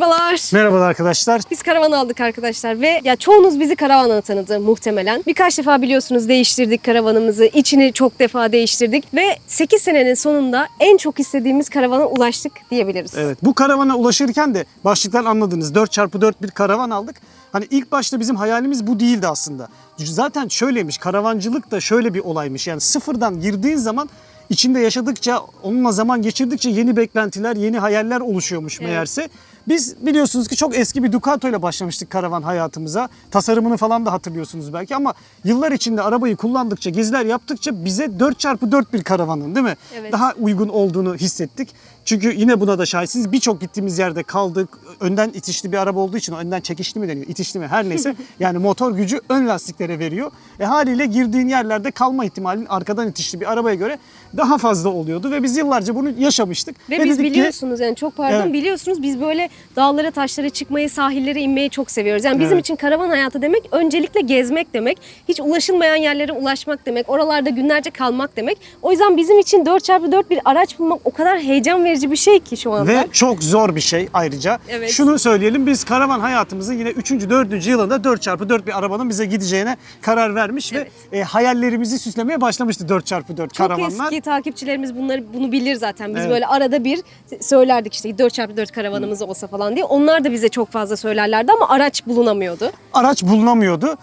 Merhabalar. Merhabalar arkadaşlar. Biz karavan aldık arkadaşlar ve ya çoğunuz bizi karavanla tanıdı muhtemelen. Birkaç defa biliyorsunuz değiştirdik karavanımızı. İçini çok defa değiştirdik ve 8 senenin sonunda en çok istediğimiz karavana ulaştık diyebiliriz. Evet, bu karavana ulaşırken de başlıktan anladınız. 4x4 bir karavan aldık. Hani ilk başta bizim hayalimiz bu değildi aslında. Zaten şöyleymiş, karavancılık da şöyle bir olaymış. Yani sıfırdan girdiğin zaman içinde yaşadıkça, onunla zaman geçirdikçe yeni beklentiler, yeni hayaller oluşuyormuş meğerse. Biz biliyorsunuz ki çok eski bir Ducato ile başlamıştık karavan hayatımıza. Tasarımını falan da hatırlıyorsunuz belki ama yıllar içinde arabayı kullandıkça, geziler yaptıkça bize 4x4 bir karavanın değil mi? Evet. Daha uygun olduğunu hissettik. Çünkü yine buna da şahitsiniz. Birçok gittiğimiz yerde kaldık. Önden itişli bir araba olduğu için, önden çekişli mi deniyor, itişli mi her neyse. Yani motor gücü ön lastiklere veriyor. Haliyle girdiğin yerlerde kalma ihtimalin arkadan itişli bir arabaya göre daha fazla oluyordu. Ve biz yıllarca bunu yaşamıştık. Ve biz dedik biliyorsunuz yani çok pardon Evet. biliyorsunuz biz böyle dağlara taşlara çıkmayı, sahillere inmeyi çok seviyoruz. Yani bizim Evet. için karavan hayatı demek öncelikle gezmek demek. Hiç ulaşılmayan yerlere ulaşmak demek. Oralarda günlerce kalmak demek. O yüzden bizim için 4x4 bir araç bulmak o kadar heyecan verici bir şey ki şu anda. Ve çok zor bir şey ayrıca. Evet. Şunu söyleyelim, biz karavan hayatımızın yine 3. 4. yılında 4x4 bir arabanın bize gideceğine karar vermiş Evet. ve hayallerimizi süslemeye başlamıştı 4x4 Çok karavanlar. eski takipçilerimiz bunu bilir zaten. Biz Evet. böyle arada bir söylerdik işte 4x4 karavanımız olsa falan diye. Onlar da bize çok fazla söylerlerdi ama araç bulunamıyordu. Araç bulunamıyordu.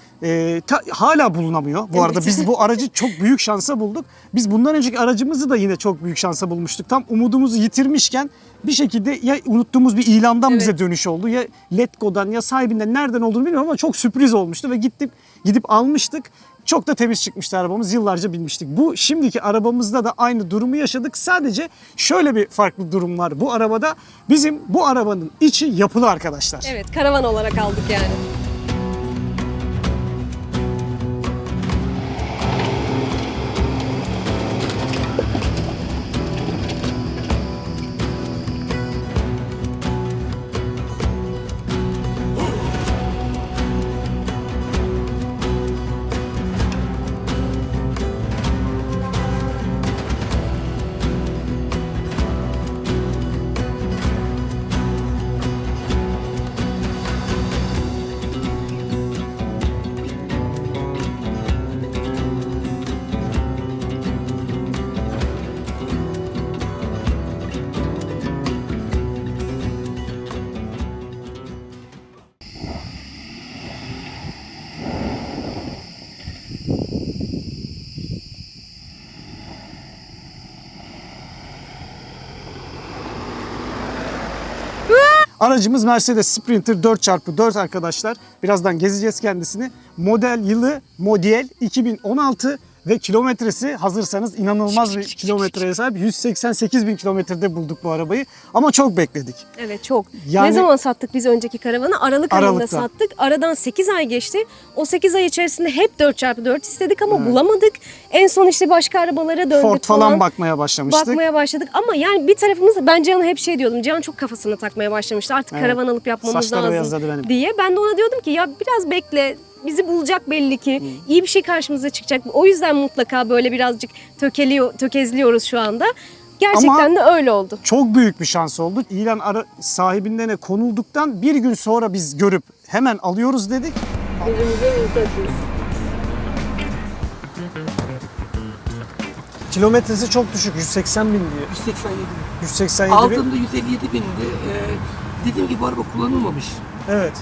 Hala bulunamıyor. Bu Evet. arada biz bu aracı çok büyük şansa bulduk. Biz bundan önceki aracımızı da yine çok büyük şansa bulmuştuk. Tam umudumuzu yitirmişken bir şekilde ya unuttuğumuz bir ilandan bize dönüş oldu. Ya Letgo'dan ya sahibinden nereden olduğunu bilmiyorum ama çok sürpriz olmuştu ve gidip almıştık. Çok da temiz çıkmıştı arabamız. Yıllarca binmiştik. Bu şimdiki arabamızda da aynı durumu yaşadık. Sadece şöyle bir farklı durum var. Bu arabada bizim bu arabanın içi yapılı arkadaşlar. Evet, karavan olarak aldık yani. Aracımız Mercedes Sprinter 4x4 arkadaşlar. Birazdan gezeceğiz kendisini. Model 2016 ve kilometresi hazırsanız inanılmaz bir kilometreye sahip. 188 bin kilometrede bulduk bu arabayı. Ama çok bekledik. Evet çok. Yani- Ne zaman sattık biz önceki karavanı? Aralık ayında Aralıkta. sattık. Aradan 8 ay geçti. O 8 ay içerisinde hep 4x4 istedik ama bulamadık. En son işte başka arabalara döndük Ford falan bakmaya başlamıştık. Bakmaya başladık ama yani bir tarafımız ben Cihan'a hep şey diyordum. Cihan çok kafasına takmaya başlamıştı. Artık karavan alıp yapmamız Saçları lazım beyazladı benim. diye. Ben de ona diyordum ki ya biraz bekle. Bizi bulacak belli ki. İyi bir şey karşımıza çıkacak. O yüzden mutlaka böyle birazcık tökezliyoruz şu anda. Gerçekten de öyle oldu. Çok büyük bir şans oldu. İlan sahibinden konulduktan bir gün sonra biz görüp hemen alıyoruz dedik. Kilometresi çok düşük. 180 bin diyor. 187 bin. 187 bin. Aldığımda 157 bindi. Dediğim gibi bu araba kullanılmamış. Evet.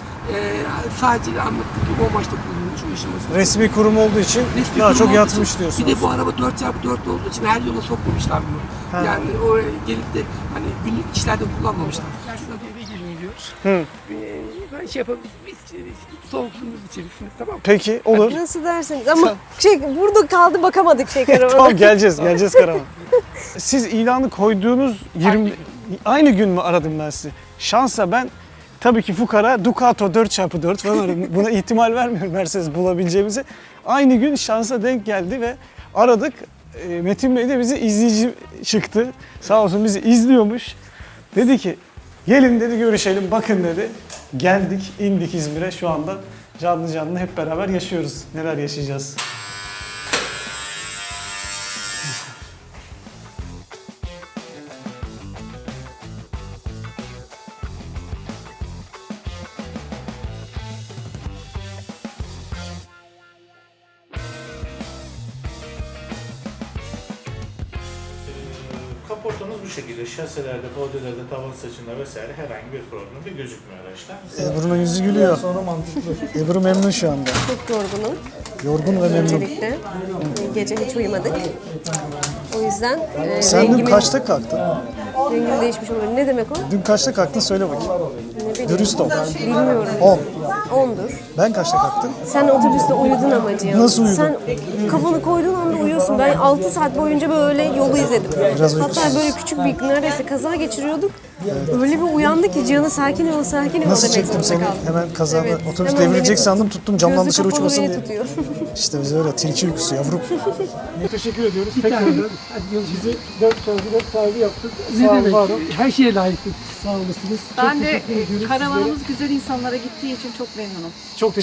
Sadece anlattığım gibi o maçta kullanılmış o işin başında. Resmi kurum olduğu için Resmi daha kurum çok olduğu yatmış için, diyorsunuz. Bir de bu araba 4x4 olduğu için her yola sokmamışlar bunu. Ha. Yani oraya gelip de hani günlük işlerde kullanmamışlar. Yani şuna bir eve girin diyoruz. Hı. Ben şey yapalım, biz soğukluğumuz içerisinde, tamam mı? Peki olur. Nasıl derseniz ama burada kaldı bakamadık karavana. Tamam geleceğiz karavan. Siz ilanı koyduğunuz 20 aynı gün mü aradım ben sizi? Şansa ben tabii ki fukara Ducato 4x4 falan aradım. Buna ihtimal vermiyorum Mercedes bulabileceğimize. Aynı gün şansa denk geldi ve aradık. Metin Bey de bizi izleyici çıktı. Sağ olsun bizi izliyormuş. Dedi ki gelin dedi görüşelim bakın dedi. Geldik indik İzmir'e şu anda canlı canlı hep beraber yaşıyoruz. Neler yaşayacağız. Kaportamız bu şekilde. Şaselerde, bodielerde, tavan saçında vesaire herhangi bir problem de gözükmüyor araçta. Ebru'nun yüzü gülüyor. Ebru memnun şu anda. Çok yorgunum. Yorgun ve memnun. Öncelikle gece hiç uyumadık. O yüzden Sen dün rengimin, kaçta kalktın? rengim değişmiş olabilir. Ne demek o? Dün kaçta kalktın söyle bakayım. Ne bileyim. Dürüst ol. Bilmiyorum. 10. 10'dur. Ben kaçta kalktım? Sen otobüste uyudun ama Cihan. Nasıl uyudun? Sen kafanı koyduğun anda uyuyorsun. Ben 6 saat boyunca böyle yolu izledim. Biraz Hatta uykusuz. böyle küçük bir neredeyse kaza geçiriyorduk. Öyle bir uyandı ki Cihan'a sakin ol, sakin ol Nasıl demek çektim zorunda seni? kaldım. Hemen kazada Evet, otobüs hemen devrilecek beni sandım tuttum camdan gözü dışarı kapalı uçmasın beni diye. tutuyor. İşte biz öyle tilki uykusu yavrum. Teşekkür ediyoruz. Bizi 4x4 sahibi yaptık. Ne demek? Her şeye layıksın. Sağ olasınız. Ben de karavanımız güzel insanlara gittiği için çok memnunum.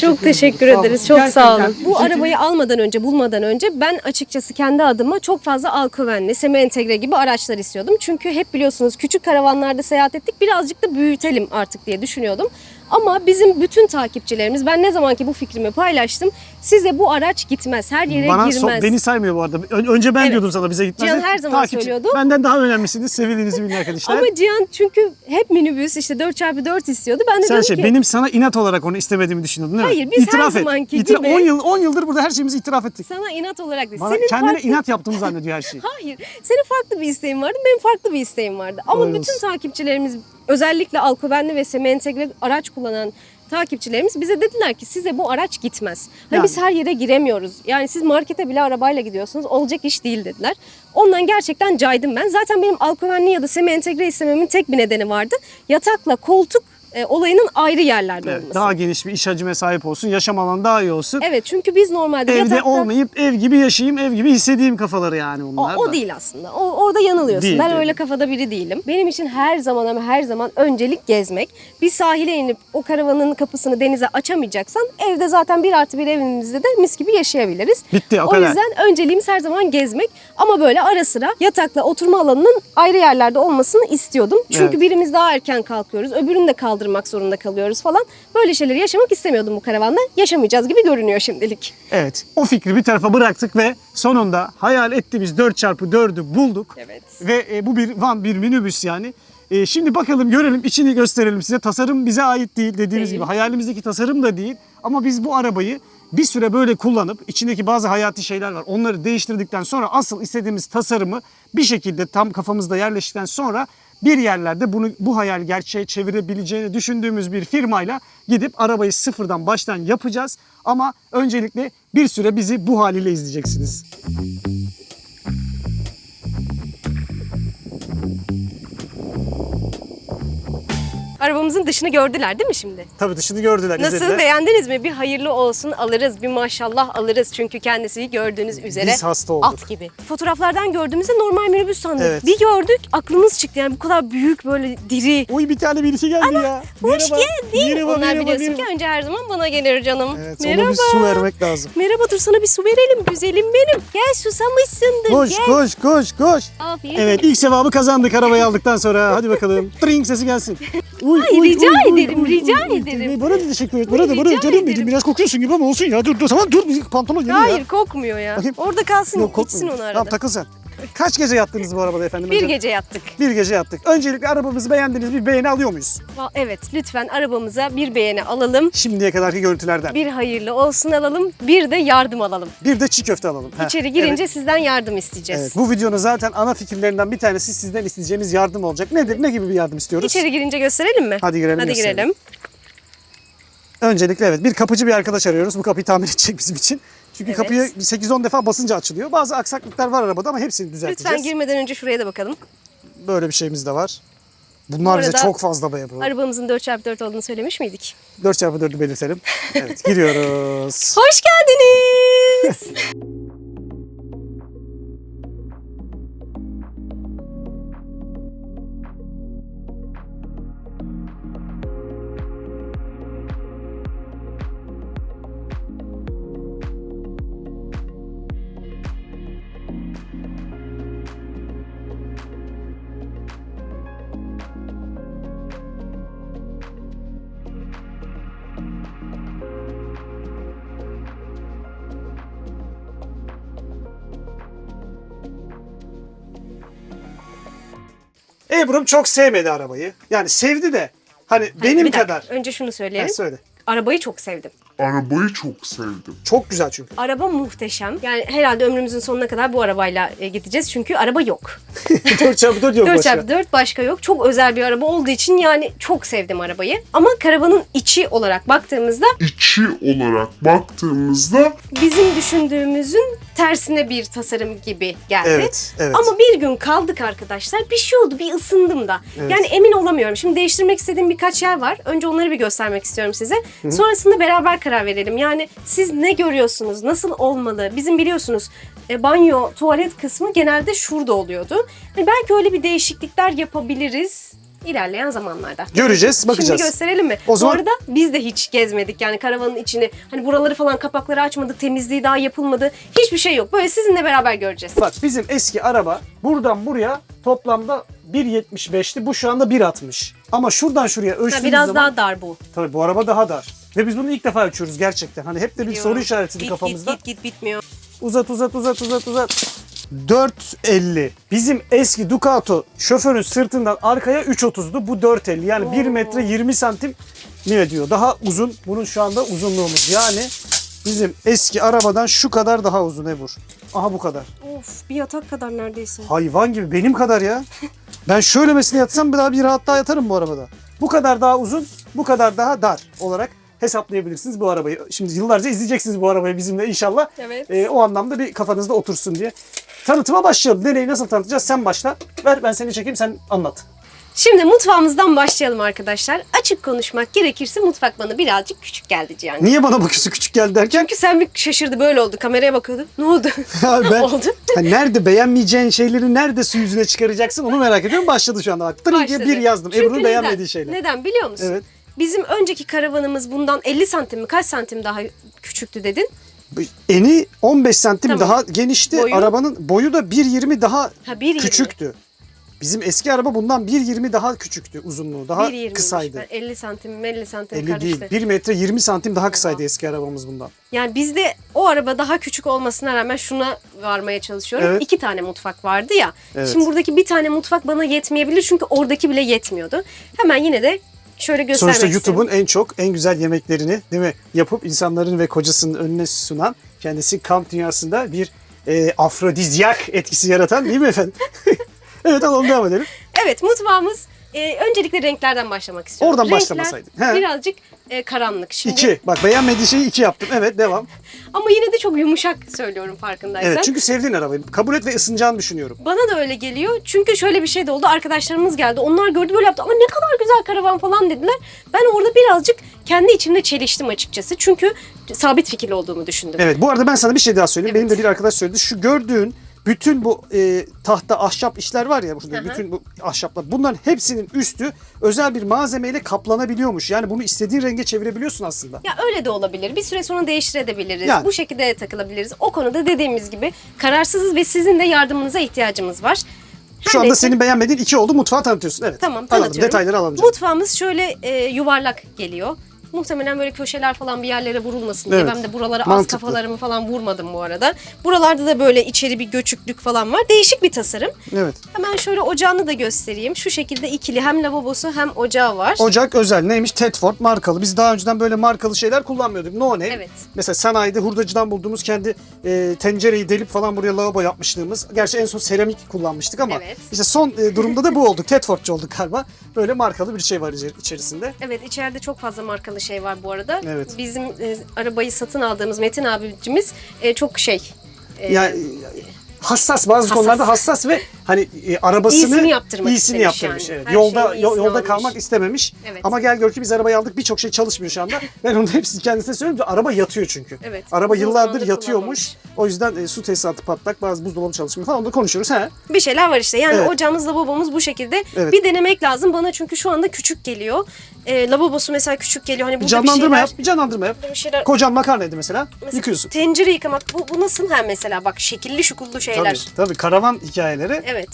Çok teşekkür ederiz. Çok sağ olun. Bu arabayı almadan önce, bulmadan önce ben açıkçası kendi adıma çok fazla Alkovenli, semi entegre gibi araçlar istiyordum. Çünkü hep biliyorsunuz küçük karavanlarda seyahat ettik. Birazcık da büyütelim artık diye düşünüyordum. Ama bizim bütün takipçilerimiz, ben ne zamanki bu fikrimi paylaştım, size bu araç gitmez, her yere girmez. Beni saymıyor bu arada. Önce ben Evet. diyordum sana bize gitmez. Cihan her zaman söylüyordu. Benden daha önemlisiniz. Sevdiğinizi bilin arkadaşlar. Ama Cihan çünkü hep minibüs işte 4x4 istiyordu. Ben de Sen dedim ki benim sana inat olarak onu istemediğimi düşünüyordun değil mi? Hayır, biz her İtiraf et. zamanki gibi- 10 yıldır burada her şeyimizi itiraf ettik. sana inat olarak değil. Bana Senin kendine farklı- inat yaptığımı zannediyor her şeyi. Hayır. Senin farklı bir isteğin vardı, benim farklı bir isteğim vardı. Ama Öyle bütün olsun. takipçilerimiz, özellikle Alkovenli ve semi entegre araç kullanan takipçilerimiz bize dediler ki size bu araç gitmez. Hani Yani. biz her yere giremiyoruz. Yani siz markete bile arabayla gidiyorsunuz. Olacak iş değil dediler. Ondan gerçekten caydım ben. Zaten benim Alkovenli ya da semi entegre istememin tek bir nedeni vardı. Yatakla koltuk olayının ayrı yerlerde Evet, olması. daha geniş bir iş hacime sahip olsun, yaşam alanı daha iyi olsun. Evet, çünkü biz normalde Evde yatakta... olmayıp ev gibi yaşayayım, ev gibi hissedeyim kafaları yani onlar O da. değil aslında. Orada yanılıyorsun. Değil, Ben değil. öyle kafada biri değilim. Benim için her zaman ama her zaman öncelik gezmek. Bir sahile inip o karavanın kapısını denize açamayacaksan evde zaten 1+1 evimizde de mis gibi yaşayabiliriz. Bitti, o O kadar. yüzden önceliğimiz her zaman gezmek. Ama böyle ara sıra yatakla oturma alanının ayrı yerlerde olmasını istiyordum. Çünkü Evet. birimiz daha erken kalkıyoruz. Öbürünü de kaldırmak zorunda kalıyoruz falan. Böyle şeyleri yaşamak istemiyordum bu karavanda. Yaşamayacağız gibi görünüyor şimdilik. Evet, o fikri bir tarafa bıraktık ve sonunda hayal ettiğimiz 4x4'ü bulduk. Evet. Ve bu bir van, bir minibüs yani. Şimdi bakalım, görelim, içini gösterelim size. Tasarım bize ait değil dediğiniz Değil. gibi. Hayalimizdeki tasarım da değil. Ama biz bu arabayı bir süre böyle kullanıp içindeki bazı hayati şeyler var. Onları değiştirdikten sonra asıl istediğimiz tasarımı bir şekilde tam kafamızda yerleştikten sonra bir yerlerde bu hayal gerçeğe çevirebileceğini düşündüğümüz bir firmayla gidip arabayı sıfırdan baştan yapacağız. Ama öncelikle bir süre bizi bu haliyle izleyeceksiniz. Arabamızın dışını gördüler değil mi şimdi? Tabii dışını gördüler, Nasıl, izlediler. beğendiniz mi? Bir hayırlı olsun alırız, bir maşallah alırız. Çünkü kendisi gördüğünüz üzere Biz hasta olduk. at gibi. Fotoğraflardan gördüğümüzde normal minibüs sandık. Evet. Bir gördük, aklımız çıktı. Yani bu kadar büyük, böyle diri. Oy, bir tane birisi geldi ya. Hoş Merhaba, geldin. merhaba, Onlar merhaba, biliyorsun merhaba. ki önce her zaman bana gelir canım. Evet, Merhaba. ona bir su vermek lazım. Merhaba, dur sana bir su verelim güzelim benim. Gel, susamışsındır. Koş, gel. koş, koş, koş. Aferin. Evet, ilk sevabı kazandık arabayı aldıktan sonra. Hadi bakalım. Tring sesi gelsin. Uy, Ay, rica ederim, rica ederim. Bana da teşekkür et. Bana da, Rica canım benim. ederim. Biraz kokuyorsun gibi ama olsun ya. Dur, tamam dur. Pantolon yeni ya. Hayır, kokmuyor ya. Bakayım. Orada kalsın, Yok, gitsin kokmuyor. onu arada. Tamam, takıl sen. Kaç gece yattınız bu arabada efendim? Bir Önce- gece yattık. Bir gece yattık. Öncelikle arabamızı beğendiniz, bir beğeni alıyor muyuz? Evet, lütfen arabamıza bir beğeni alalım. Şimdiye kadarki görüntülerden. Bir hayırlı olsun alalım, bir de yardım alalım. Bir de çiğ köfte alalım. Heh, İçeri girince evet. sizden yardım isteyeceğiz. Evet, bu videonun zaten ana fikirlerinden bir tanesi sizden isteyeceğimiz yardım olacak. Nedir? Ne gibi bir yardım istiyoruz? İçeri girince gösterelim mi? Hadi girelim, Hadi gösterelim. girelim. Öncelikle evet, bir kapıcı bir arkadaş arıyoruz. Bu kapıyı tamir edecek bizim için. Çünkü Evet. kapıyı 8-10 defa basınca açılıyor. Bazı aksaklıklar var arabada ama hepsini düzelteceğiz. Lütfen girmeden önce şuraya da bakalım. Böyle bir şeyimiz de var. Bunlar bize arada çok fazla be bu. Arabamızın 4x4 olduğunu söylemiş miydik? 4x4'ü belirtelim. Evet, giriyoruz. Hoş geldiniz. Ebru'm çok sevmedi arabayı. Yani sevdi de hani Bir benim dakika, kadar. önce şunu söyleyelim. Ha, söyle. Arabayı çok sevdim. Arabayı çok sevdim. Çok güzel çünkü. Araba muhteşem. Yani herhalde ömrümüzün sonuna kadar bu arabayla gideceğiz. Çünkü araba yok. 4x4 yok başka. 4x4 başka yok. Çok özel bir araba olduğu için yani çok sevdim arabayı. Ama karavanın içi olarak baktığımızda İçi olarak baktığımızda bizim düşündüğümüzün tersine bir tasarım gibi geldi. Evet, evet. Ama bir gün kaldık arkadaşlar. Bir şey oldu, bir ısındım da. Evet. Yani emin olamıyorum. Şimdi değiştirmek istediğim birkaç yer var. Önce onları bir göstermek istiyorum size. Sonrasında beraber karar verelim. Yani siz ne görüyorsunuz? Nasıl olmalı? Bizim biliyorsunuz banyo, tuvalet kısmı genelde şurada oluyordu. Yani belki öyle bir değişiklikler yapabiliriz ilerleyen zamanlarda. Göreceğiz, bakacağız. Şimdi gösterelim mi? O zaman- Bu arada biz de hiç gezmedik yani karavanın içini. Hani buraları falan kapakları açmadık, temizliği daha yapılmadı. Hiçbir şey yok. Böyle sizinle beraber göreceğiz. Bak bizim eski araba buradan buraya toplamda 1.75'ti. Bu şu anda 1.60. Ama şuradan şuraya Ha, ölçtüğümüz biraz zaman... daha dar bu. Tabii bu araba daha dar. Ve biz bunu ilk defa ölçüyoruz gerçekten. Hani hep de bir soru işaretiydi Git, kafamızda. Git bitmiyor. Uzat. 4.50. Bizim eski Ducato şoförün sırtından arkaya 3.30'du. Bu 4.50. Yani 1 metre 20 santim ne ediyor? Daha uzun. Bunun şu anda uzunluğumuz. Yani bizim eski arabadan şu kadar daha uzun Ebru. Aha bu kadar. Of, bir yatak kadar neredeyse. Hayvan gibi benim kadar ya. Ben şöylemesine yatsam bir rahat daha yatarım bu arabada. Bu kadar daha uzun, bu kadar daha dar olarak hesaplayabilirsiniz bu arabayı. Şimdi yıllarca izleyeceksiniz bu arabayı bizimle inşallah. Evet. O anlamda bir kafanızda otursun diye. Tanıtıma başlayalım. Nereyi nasıl tanıtacağız? Sen başla. Ver ben seni çekeyim sen anlat. Şimdi mutfağımızdan başlayalım arkadaşlar. Açık konuşmak gerekirse mutfak bana birazcık küçük geldi Cihan. Niye bana bakıyorsun küçük geldi derken? Çünkü sen bir şaşırdı böyle oldu. Kameraya bakıyordu. Ne oldu? Ya ben Oldu. Ha, nerede beğenmeyeceğin şeyleri nerede su yüzüne çıkaracaksın onu merak ediyorum. Başladı şu anda bak. Tırın diye Başladı. bir yazdım. Çünkü Ebru'nun neden? beğenmediği şeyler. Neden biliyor musun? Evet. Bizim önceki karavanımız bundan 50 santim mi kaç santim daha küçüktü dedin? Eni 15 santim Tamam. daha genişti. Boyu? Arabanın boyu da 1.20 daha Ha 1.20. küçüktü. Bizim eski araba bundan 1.20 daha küçüktü uzunluğu. Daha 1.20'ymiş. kısaydı. Ben 50 santim 50 santim 50 karıştı. değil. 1 metre 20 santim daha kısaydı eski arabamız bundan. Yani bizde o araba daha küçük olmasına rağmen şuna varmaya çalışıyorum. Evet. 2 tane mutfak vardı ya. Evet. Şimdi buradaki bir tane mutfak bana yetmeyebilir çünkü oradaki bile yetmiyordu. Hemen yine de şöyle göstermek Sonuçta istedim. YouTube'un en güzel yemeklerini değil mi yapıp insanların ve kocasının önüne sunan kendisi kamp dünyasında bir afrodizyak etkisi yaratan değil mi efendim? Evet alalım devam edelim. Evet mutfağımız öncelikle renklerden başlamak istiyorum. Oradan Renkler başlamasaydın. He. birazcık karanlık. Şimdi 2. Bak beğenmediği şeyi 2 yaptım. Evet devam. Ama yine de çok yumuşak söylüyorum farkındaysan. Evet çünkü sevdiğin arabayı. Kabul et ve ısınacağını düşünüyorum. Bana da öyle geliyor. Çünkü şöyle bir şey de oldu. Arkadaşlarımız geldi. Onlar gördü böyle yaptı. Ama ne kadar güzel karavan falan dediler. Ben orada birazcık kendi içimde çeliştim açıkçası. Çünkü sabit fikirli olduğumu düşündüm. Evet bu arada ben sana bir şey daha söyleyeyim. Evet. Benim de bir arkadaş söyledi. Şu gördüğün bütün bu tahta ahşap işler var ya burada Hı hı. bütün bu ahşaplar bunların hepsinin üstü özel bir malzemeyle kaplanabiliyormuş. Yani bunu istediğin renge çevirebiliyorsun aslında. Ya öyle de olabilir. Bir süre sonra değiştirebiliriz. Yani. Bu şekilde de takılabiliriz. O konuda dediğimiz gibi kararsızız ve sizin de yardımınıza ihtiyacımız var. Her Şu anda neyse. senin beğenmediğin 2 oldu. Mutfağı tanıtıyorsun. Evet. Tamam Anladım. tanıtıyorum. Detayları alalım canım. Mutfağımız şöyle yuvarlak geliyor. Muhtemelen böyle köşeler falan bir yerlere vurulmasın diye. Evet. Ben de buralara az Mantıklı. kafalarımı falan vurmadım bu arada. Buralarda da böyle içeri bir göçüklük falan var. Değişik bir tasarım. Evet. Hemen şöyle ocağını da göstereyim. Şu şekilde ikili hem lavabosu hem ocağı var. Ocak özel neymiş? Tedford markalı. Biz daha önceden böyle markalı şeyler kullanmıyorduk. No name. Evet. Mesela sanayide hurdacıdan bulduğumuz kendi tencereyi delip falan buraya lavabo yapmışlığımız. Gerçi en son seramik kullanmıştık ama Evet. işte son durumda da bu olduk. Tedford'cu olduk galiba. Böyle markalı bir şey var içerisinde. Evet içeride çok fazla markalı şey var bu arada. Evet. Bizim arabayı satın aldığımız Metin abicimiz çok Yani hassas bazı Hassas. konularda hassas ve hani arabasını İyisini yaptırmak iyisini istemiş yaptırmış. yani. Evet. Her Yolda şeyin iyisini yolda almış. kalmak istememiş. Evet. Ama gel gör ki biz arabayı aldık birçok şey çalışmıyor şu anda. Ben onun hepsini kendisine söylüyorum. Araba yatıyor çünkü. Evet, Araba uzun yıllardır zamandır yatıyormuş. O yüzden su tesisatı patlak, bazı buzdolabı çalışmıyor falan onları konuşuyoruz. He. Bir şeyler var işte. Yani Evet. ocağımız, lavabomuz bu şekilde. Evet. Bir denemek lazım bana çünkü şu anda küçük geliyor. Lavabosu mesela küçük geliyor. Hani Bir burada canlandırma bir yap. Bir canlandırma yap. şeyler Kocan makarnaydı mesela. mesela Yıkıyorsun. tencere yıkamak. Bu nasıl hem mesela bak şekilli şukullu şeyler. Tabii karavan hikayeleri. Evet.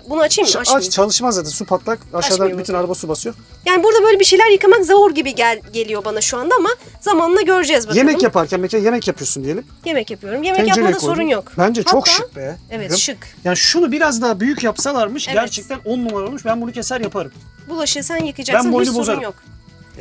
Bunu açayım mı? Açmayayım. Aç çalışmaz zaten su patlak. Aşağıdan Açmayayım bütün o zaman. araba su basıyor. Yani burada böyle bir şeyler yıkamak zor gibi geliyor bana şu anda ama zamanla göreceğiz bakalım. Yemek yaparken mesela yemek yapıyorsun diyelim. Yemek yapıyorum. Yemek Tencereye yapmada koydun. sorun yok. Bence çok Hatta- şık be. Evet şık. Yani şunu biraz daha büyük yapsalarmış Evet. gerçekten 10 numara olmuş. Ben bunu keser yaparım. Bulaşığı sen yıkayacaksın. Ben Hiç boynu sorun bozarım. yok.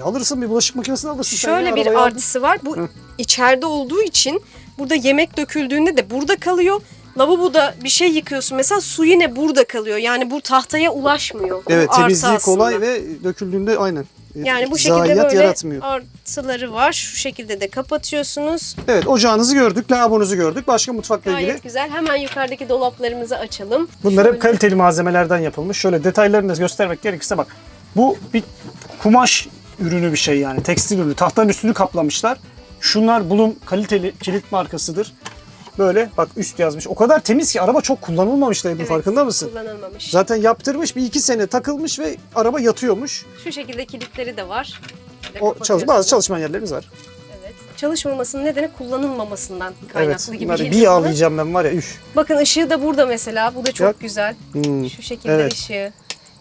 Alırsın bir bulaşık makinesini alırsın. sen Şöyle ya, bir arabayı aldın. artısı var. Bu içeride olduğu için burada yemek döküldüğünde de burada kalıyor. Lavaboda bir şey yıkıyorsun mesela su yine burada kalıyor. Yani bu tahtaya ulaşmıyor. Bu Evet artı temizliği aslında. kolay ve döküldüğünde aynen. Yani bu şekilde Zayiat böyle yaratmıyor. artıları var. Şu şekilde de kapatıyorsunuz. Evet ocağınızı gördük, lavabonuzu gördük. Başka mutfakla ilgili. Gayet güzel. Hemen yukarıdaki dolaplarımızı açalım. Bunlar hep Şöyle. kaliteli malzemelerden yapılmış. Şöyle detaylarını da göstermek gerekirse bak. Bu bir kumaş ürünü bir şey yani. Tekstil ürünü. Tahtanın üstünü kaplamışlar. Şunlar Bulum kaliteli kilit markasıdır. Böyle bak üst yazmış. O kadar temiz ki araba çok kullanılmamış da Evet, farkında mısın? kullanılmamış. Zaten yaptırmış bir 2 sene takılmış ve araba yatıyormuş. Şu şekilde kilitleri de var. Böyle O kapatıyorsunuz. bazı çalışma yerlerimiz var. Evet. Çalışmamasının nedeni kullanılmamasından Evet. kaynaklı gibi Bunları geliyor bir bana. ağlayacağım ben var ya üf. Bakın ışığı da burada mesela. Bu da çok Bak. güzel. Hmm. Şu şekilde Evet. ışığı.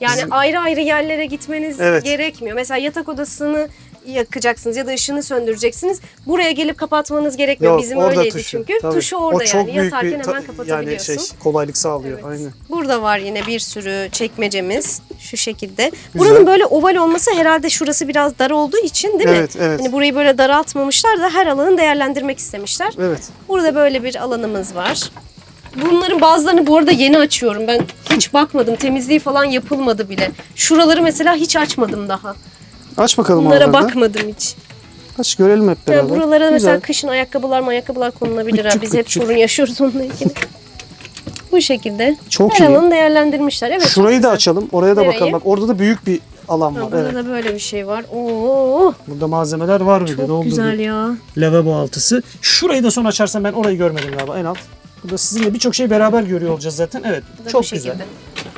Yani Bizim- ayrı ayrı yerlere gitmeniz Evet. gerekmiyor. Mesela yatak odasını yakacaksınız ya da ışığını söndüreceksiniz. Buraya gelip kapatmanız gerekmiyor. Yok, Bizim orada öyleydi tuşu. çünkü. Tabii. Tuşu orada o çok yani. büyük Yatarken bir hemen kapatabiliyorsun. yani kolaylık sağlıyor. Evet. Aynen. Burada var yine bir sürü çekmecemiz şu şekilde. Buranın böyle oval olması herhalde şurası biraz dar olduğu için değil mi? Evet, evet. Hani burayı böyle daraltmamışlar da her alanı değerlendirmek istemişler. Evet. Burada böyle bir alanımız var. Bunların bazılarını bu arada yeni açıyorum. Ben hiç bakmadım. Temizliği falan yapılmadı bile. Şuraları mesela hiç açmadım daha. Aç bakalım Bunlara oralarda. bakmadım hiç. Aç görelim hep beraber. Yani buralara mesela Güzel. kışın ayakkabılar konulabilir. ha. Küçük Biz hep küçük. sorun yaşıyoruz onunla ilgili. Bu şekilde Çok her iyi. alanı değerlendirmişler. Evet. Şurayı çok da güzel. açalım. Oraya da Nereyi? bakalım. Bak orada da büyük bir alan Ha, var. burada Evet. da böyle bir şey var. Oo, Burada malzemeler var bir de. çok doldurduk. güzel ya. Lavabo altısı. Şurayı da son açarsan ben orayı görmedim galiba en alt. Burada sizinle birçok şey beraber görüyor olacağız zaten. Evet. Bu da Çok bu güzel. şekilde.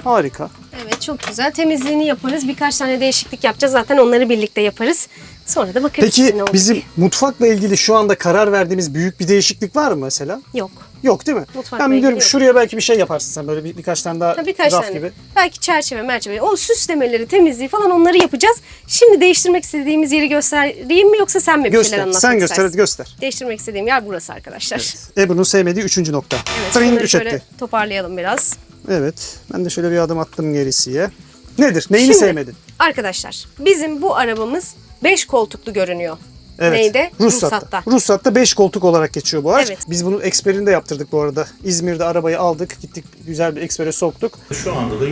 Harika. Evet çok güzel. Temizliğini yaparız. Birkaç tane değişiklik yapacağız. Zaten onları birlikte yaparız. Sonra da bakarız. Peki ne olacak. bizim mutfakla ilgili şu anda karar verdiğimiz büyük bir değişiklik var mı mesela? Yok. Yok değil mi? Mutfakla Ben ilgili biliyorum yok. şuraya belki bir şey yaparsın sen böyle birkaç tane daha Ha, birkaç raf tane. gibi. Belki çerçeve, merçeve. O süslemeleri, temizliği falan onları yapacağız. Şimdi değiştirmek istediğimiz yeri göstereyim mi yoksa sen mi bir şeyler Göster. anlatmak Sen göster istersin? hadi göster. Değiştirmek istediğim yer burası arkadaşlar. Ebru'nun sevmediği 3. nokta. Evet, Tırın bunları üç şöyle etti. toparlayalım biraz. Evet. Ben de şöyle bir adım attım gerisiye. Nedir? Neyini Şimdi, sevmedin? Arkadaşlar bizim bu arabamız 5 koltuklu görünüyor. Evet. Neydi? Ruhsatta. Ruhsatta 5 koltuk olarak geçiyor bu araç. Evet. Biz bunun eksperini de yaptırdık bu arada. İzmir'de arabayı aldık. Gittik güzel bir ekspere soktuk. Şu anda da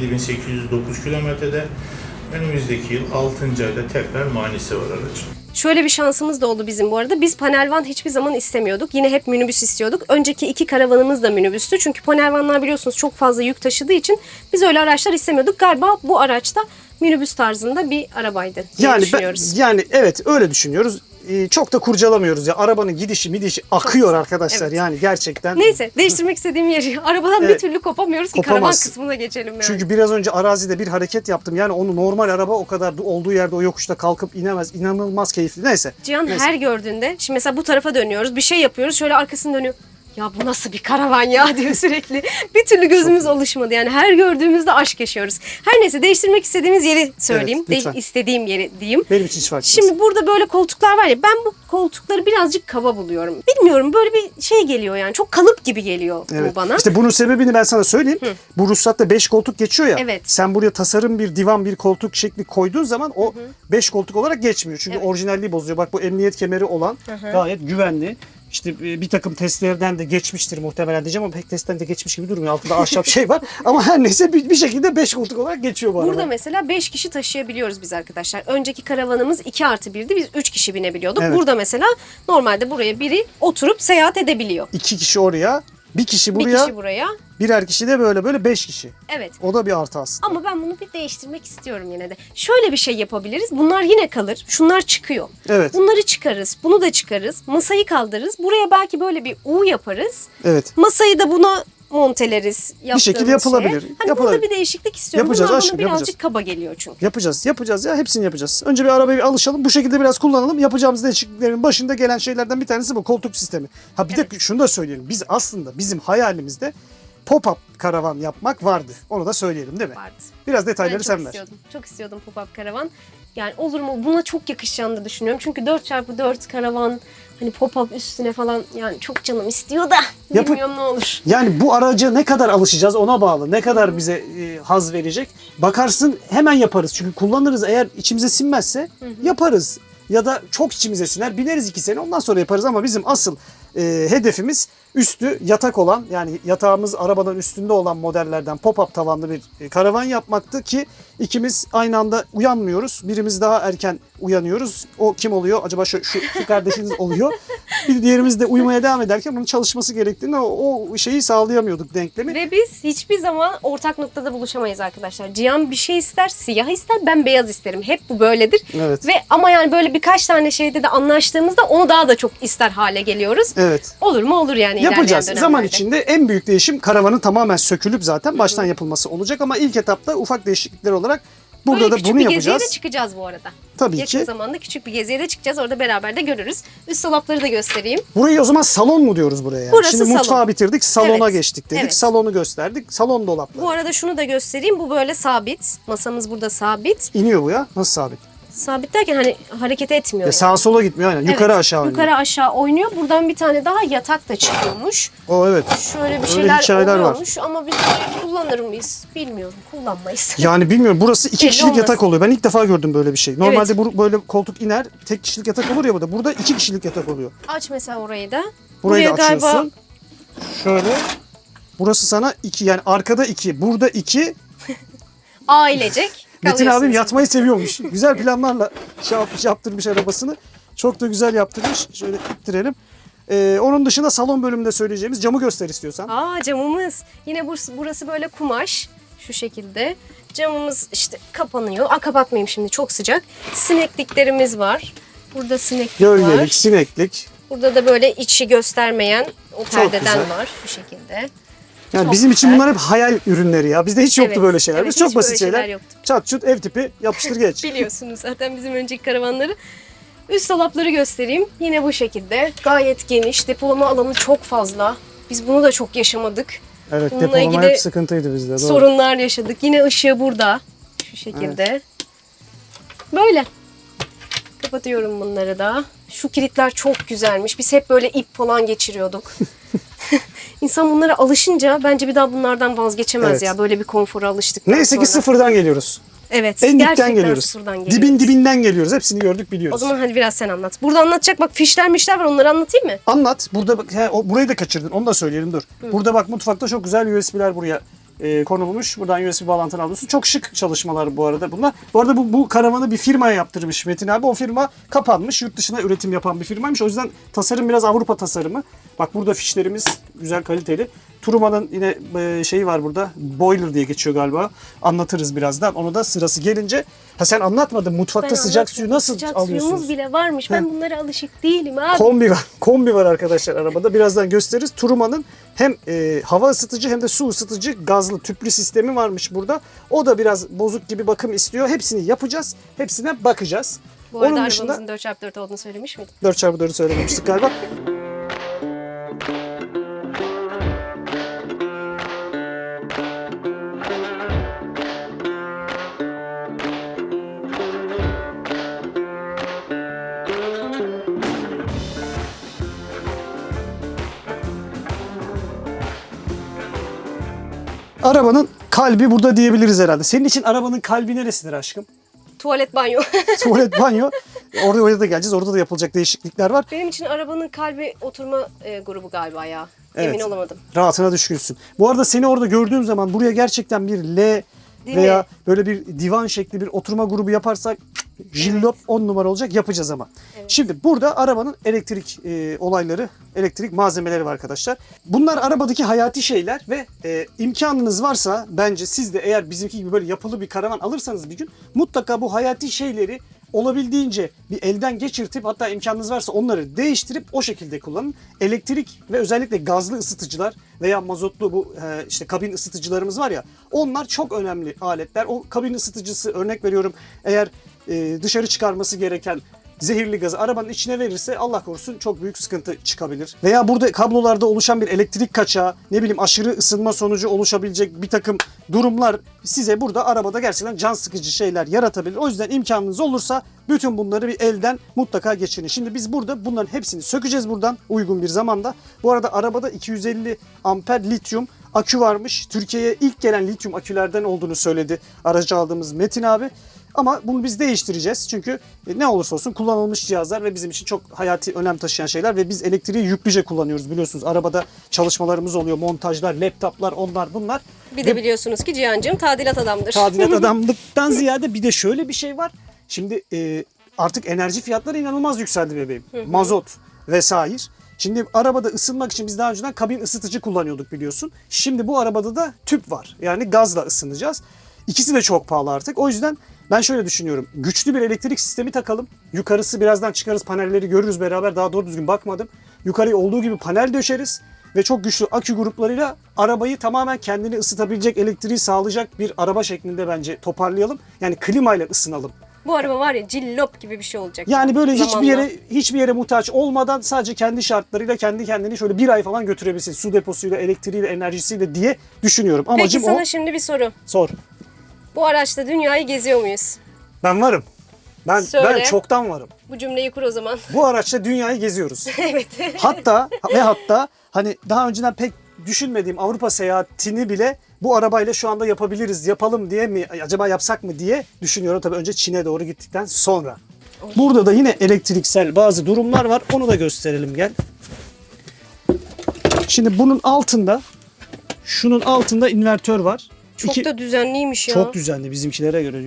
187.809 kilometrede. Önümüzdeki yıl 6. ayda tekrar muayenesi var aracın. Şöyle bir şansımız da oldu bizim bu arada. Biz panel van hiçbir zaman istemiyorduk. Yine hep minibüs istiyorduk. Önceki 2 karavanımız da minibüstü. Çünkü panel vanlar biliyorsunuz çok fazla yük taşıdığı için biz öyle araçlar istemiyorduk. Galiba bu araçta minibüs tarzında bir arabaydı diye düşünüyoruz. Yani evet öyle düşünüyoruz. Çok da kurcalamıyoruz ya. Arabanın gidişi midişi akıyor arkadaşlar. Evet. Yani gerçekten. Neyse değiştirmek istediğim yeri arabadan bir Evet. türlü kopamıyoruz ki karavan Kopamazsın. kısmına geçelim yani. Çünkü biraz önce arazide bir hareket yaptım. Yani onu normal araba o kadar olduğu yerde o yokuşta kalkıp inemez. İnanılmaz keyifli. Neyse. Cihan Neyse. her gördüğünde şimdi mesela bu tarafa dönüyoruz bir şey yapıyoruz şöyle arkasını dönüyor. Ya bu nasıl bir karavan ya diyor sürekli. Bir türlü gözümüz alışmadı yani her gördüğümüzde aşk yaşıyoruz. Her neyse değiştirmek istediğimiz yeri söyleyeyim. Evet, lütfen. İstediğim yeri diyeyim. Benim için hiç fark etmez. Şimdi burada böyle koltuklar var ya ben bu koltukları birazcık kaba buluyorum. Bilmiyorum böyle bir şey geliyor yani çok kalıp gibi geliyor bu Evet. bana. İşte bunun sebebini ben sana söyleyeyim. Bu ruhsatta 5 koltuk geçiyor ya. Evet. Sen buraya tasarım bir divan bir koltuk şekli koyduğun zaman o 5 koltuk olarak geçmiyor. Çünkü Evet. orijinalliği bozuyor. Bak bu emniyet kemeri olan gayet güvenli. İşte bir takım testlerden de geçmiştir muhtemelen diyeceğim ama pek testten de geçmiş gibi durmuyor. Altında ahşap şey var. Ama her neyse bir şekilde 5 koltuk olarak geçiyor bu araba. Burada mesela 5 kişi taşıyabiliyoruz biz arkadaşlar. Önceki karavanımız 2+1'di. Biz 3 kişi binebiliyorduk. Evet. Burada mesela normalde buraya biri oturup seyahat edebiliyor. 2 kişi oraya, bir kişi Bir buraya. kişi buraya, Birer kişi de böyle 5 kişi. Evet. O da bir artı aslında. Ama ben bunu bir değiştirmek istiyorum yine de. Şöyle bir şey yapabiliriz. Bunlar yine kalır. Şunlar çıkıyor. Evet. Bunları çıkarız. Bunu da çıkarız. Masayı kaldırırız. Buraya belki böyle bir U yaparız. Evet. Masayı da buna monteleriz. Bir şekilde yapılabilir. Hani Yapılabilir. burada bir değişiklik istiyorum. Yapacağız Bunlar aşkım, bana birazcık yapacağız. kaba geliyor çünkü. Yapacağız ya. Hepsini yapacağız. Önce bir arabaya bir alışalım. Bu şekilde biraz kullanalım. Yapacağımız değişikliklerin başında gelen şeylerden bir tanesi bu. Koltuk sistemi. Ha bir de şunu da söyleyelim. Biz aslında bizim hayalimizde pop-up karavan yapmak vardı. Onu da söyleyelim değil mi? Vardı. Biraz Ben detayları çok sen ver. istiyordum. Çok istiyordum pop-up karavan. Yani olur mu? Buna çok yakışacağını da düşünüyorum. Çünkü 4x4 karavan hani pop-up üstüne falan yani çok canım istiyor da bilmiyorum ne olur. Yani bu araca ne kadar alışacağız ona bağlı. Ne kadar bize haz verecek. Bakarsın hemen yaparız. Çünkü kullanırız. Eğer içimize sinmezse yaparız. Ya da çok içimize siner. Bineriz 2 sene ondan sonra yaparız ama bizim asıl hedefimiz üstü yatak olan yani yatağımız arabanın üstünde olan modellerden pop-up tavanlı bir karavan yapmaktı ki ikimiz aynı anda uyanmıyoruz. Birimiz daha erken uyanıyoruz. O kim oluyor? Acaba şu kardeşiniz oluyor. Bir diğerimiz de uyumaya devam ederken bunun çalışması gerektiğini o şeyi sağlayamıyorduk denklemi. Ve biz hiçbir zaman ortak noktada buluşamayız arkadaşlar. Cihan bir şey ister, siyah ister, ben beyaz isterim. Hep bu böyledir. Evet. Ve ama yani böyle birkaç tane şeyde de anlaştığımızda onu daha da çok ister hale geliyoruz. Evet. Olur mu? Olur yani Yapacağız. ilerleyen Zaman dönemlerde. içinde en büyük değişim karavanın tamamen sökülüp zaten baştan yapılması olacak ama ilk etapta ufak değişiklikler olarak burada Böyle da küçük bunu bir geziye yapacağız. de çıkacağız bu arada. Tabii Yakın ki. zamanda küçük bir geziye de çıkacağız. Orada beraber de görürüz. Üst dolapları da göstereyim. Burayı o zaman salon mu diyoruz buraya? Yani? Burası Şimdi salon. mutfağı bitirdik, salona Evet. geçtik dedik. Evet. Salonu gösterdik. Salon dolapları. Bu arada şunu da göstereyim. Bu böyle sabit. Masamız burada sabit. İniyor bu ya. Nasıl sabit? Sabit derken hani hareket etmiyor. Ya yani. sağa sola gitmiyor aynen. Yukarı Evet, aşağı oynuyor. Yukarı aşağı oynuyor. Buradan bir tane daha yatak da çıkıyormuş. O evet. Şöyle bir Öyle şeyler hikayeler var. oluyormuş ama biz kullanır mıyız? Bilmiyorum. Kullanmayız. Yani bilmiyorum burası 2 Belli kişilik olmaz. yatak oluyor. Ben ilk defa gördüm böyle bir şey. Normalde Evet. böyle koltuk iner, tek kişilik yatak olur ya burada. Burada 2 kişilik yatak oluyor. Aç mesela orayı da. Burayı da Buraya galiba açıyorsun. Şöyle. Burası sana 2 yani arkada 2, burada 2. ailecek Metin kalıyorsunuz. abim yatmayı seviyormuş. Güzel planlarla yaptırmış arabasını. Çok da güzel yaptırmış. Şöyle ittirelim. Onun dışında salon bölümünde söyleyeceğimiz camı göster istiyorsan. Aa camımız. Yine burası böyle kumaş. Şu şekilde. Camımız işte kapanıyor. Kapatmayayım şimdi çok sıcak. Sinekliklerimiz var. Burada sineklik Gölgelik, var. sineklik. Burada da böyle içi göstermeyen o perdeden güzel. var. Şu şekilde. Yani Çok bizim için güzel. bunlar hep hayal ürünleri ya. Bizde hiç yoktu Evet, böyle şeyler. evet, Biz çok hiç basit böyle şeyler. şeyler yoktu. Çat çut ev tipi yapıştır geç. Biliyorsunuz zaten bizim önceki karavanları. Üst dolapları göstereyim. Yine bu şekilde. Gayet geniş. Depolama alanı çok fazla. Biz bunu da çok yaşamadık. Evet Bununla depolama ilgili hep sıkıntıydı bizde. Doğru. Sorunlar yaşadık. Yine ışığı burada. Şu şekilde. Böyle. Kapatıyorum bunları da. Şu kilitler çok güzelmiş. Biz hep böyle ip falan geçiriyorduk. İnsan bunlara alışınca bence bir daha bunlardan vazgeçemez Evet. ya. Böyle bir konfora alıştıktan Neyse ki sonra. sıfırdan geliyoruz. Evet. En dipten gerçekten geliyoruz. sıfırdan geliyoruz. Dibinden geliyoruz. Hepsini gördük biliyoruz. O zaman hadi biraz sen anlat. Burada anlatacak bak fişler var onları anlatayım mı? Anlat. Burada bak, burayı da kaçırdın. Onu da söyleyelim dur. Burada bak mutfakta çok güzel USB'ler buraya konulmuş. Buradan USB bağlantını alıyorsun. Çok şık çalışmalar bu arada bunlar. Bu arada bu karavanı bir firmaya yaptırmış Metin abi. O firma kapanmış. Yurt dışına üretim yapan bir firmaymış. O yüzden tasarım biraz Avrupa tasarımı. Bak burada fişlerimiz güzel kaliteli. Turuma'nın yine şeyi var burada. Boiler diye geçiyor galiba. Anlatırız birazdan. Onu da sırası gelince. Ha sen anlatmadın. Mutfakta Ben sıcak suyu anlatmadım. nasıl Sıcak alıyorsunuz? suyumuz bile varmış. Ben bunlara alışık değilim abi. Kombi var. Kombi var arkadaşlar arabada. Birazdan gösteririz. Turuma'nın hem hava ısıtıcı hem de su ısıtıcı gazlı tüplü sistemi varmış burada. O da biraz bozuk gibi bakım istiyor. Hepsini yapacağız. Hepsine bakacağız. Bu arada Onun dışında arabamızın 4x4 olduğunu söylemiş miydim? 4x4'ü söylememiştik galiba. Arabanın kalbi burada diyebiliriz herhalde. Senin için arabanın kalbi neresidir aşkım? Tuvalet banyo. Tuvalet, banyo. Oraya da geleceğiz. Orada da yapılacak değişiklikler var. Benim için arabanın kalbi oturma grubu galiba ya. Evet. Emin olamadım. Rahatına düşkünsün. Bu arada seni orada gördüğüm zaman buraya gerçekten bir L Değil veya mi? böyle bir divan şekli bir oturma grubu yaparsak Jillop 10 numara olacak, yapacağız ama. Şimdi burada arabanın elektrik olayları, elektrik malzemeleri var arkadaşlar. Bunlar arabadaki hayati şeyler ve imkanınız varsa bence siz de eğer bizimki gibi böyle yapılı bir karavan alırsanız bir gün mutlaka bu hayati şeyleri olabildiğince bir elden geçirtip, hatta imkanınız varsa onları değiştirip o şekilde kullanın. Elektrik ve özellikle gazlı ısıtıcılar veya mazotlu bu işte kabin ısıtıcılarımız var ya, onlar çok önemli aletler. O kabin ısıtıcısı, örnek veriyorum, eğer dışarı çıkarması gereken zehirli gazı arabanın içine verirse Allah korusun çok büyük sıkıntı çıkabilir. Veya burada kablolarda oluşan bir elektrik kaçağı, ne bileyim aşırı ısınma sonucu oluşabilecek bir takım durumlar size burada arabada gerçekten can sıkıcı şeyler yaratabilir. O yüzden imkanınız olursa bütün bunları bir elden mutlaka geçirin. Şimdi biz burada bunların hepsini sökeceğiz buradan uygun bir zamanda. Bu arada arabada 250 amper lityum akü varmış. Türkiye'ye ilk gelen lityum akülerden olduğunu söyledi aracı aldığımız Metin abi. Ama bunu biz değiştireceğiz çünkü ne olursa olsun kullanılmış cihazlar ve bizim için çok hayati önem taşıyan şeyler ve biz elektriği yüklüce kullanıyoruz biliyorsunuz. Arabada çalışmalarımız oluyor, montajlar, laptoplar, onlar bunlar. Bir de biliyorsunuz ki Cihan'cığım tadilat adamdır. Tadilat adamlıktan ziyade bir de şöyle bir şey var. Şimdi artık enerji fiyatları inanılmaz yükseldi bebeğim. Mazot vesaire. Şimdi arabada ısınmak için biz daha önceden kabin ısıtıcı kullanıyorduk biliyorsun. Şimdi bu arabada da tüp var. Yani gazla ısınacağız. İkisi de çok pahalı artık. O yüzden ben şöyle düşünüyorum. Güçlü bir elektrik sistemi takalım. Yukarısı birazdan çıkarız, panelleri görürüz beraber. Daha doğru düzgün bakmadım. Yukarıya olduğu gibi panel döşeriz. Ve çok güçlü akü gruplarıyla arabayı tamamen kendini ısıtabilecek, elektriği sağlayacak bir araba şeklinde bence toparlayalım. Yani klimayla ısınalım. Bu araba var ya cillop gibi bir şey olacak. Yani böyle zamanla. hiçbir yere muhtaç olmadan sadece kendi şartlarıyla kendi kendini şöyle bir ay falan götürebilsin. Su deposuyla, elektriğiyle, enerjisiyle diye düşünüyorum. Amacım Peki sana o. şimdi bir soru. Sor. Bu araçta dünyayı geziyor muyuz? Ben varım. Ben Söyle. çoktan varım. Bu cümleyi kur o zaman. Bu araçla dünyayı geziyoruz. Evet. Hatta hani daha önceden pek düşünmediğim Avrupa seyahatini bile bu arabayla şu anda yapabiliriz. Yapalım diye mi, acaba yapsak mı diye düşünüyorum. Tabii önce Çin'e doğru gittikten sonra. Burada da yine elektriksel bazı durumlar var. Onu da gösterelim, gel. Şimdi bunun altında, şunun altında invertör var. Çok da düzenliymiş ya. Çok düzenli bizimkilere göre.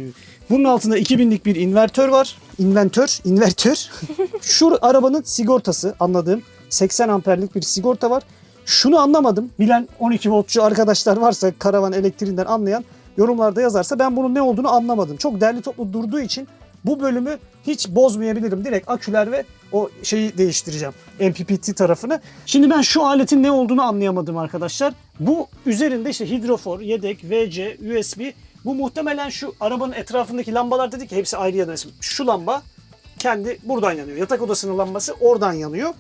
Bunun altında 2000'lik bir invertör var. İnvertör. Şu arabanın sigortası, anladığım 80 amperlik bir sigorta var. Şunu anlamadım. Bilen 12 voltçu arkadaşlar varsa, karavan elektriğinden anlayan, yorumlarda yazarsa, ben bunun ne olduğunu anlamadım. Çok derli toplu durduğu için bu bölümü hiç bozmayabilirim. Direkt aküler ve o şeyi değiştireceğim. MPPT tarafını. Şimdi ben şu aletin ne olduğunu anlayamadım arkadaşlar. Bu üzerinde işte hidrofor, yedek, VC, USB. Bu muhtemelen şu arabanın etrafındaki lambalar, dedik ki hepsi ayrı yanıyor. Şu lamba kendi buradan yanıyor. Yatak odasının lambası oradan yanıyor.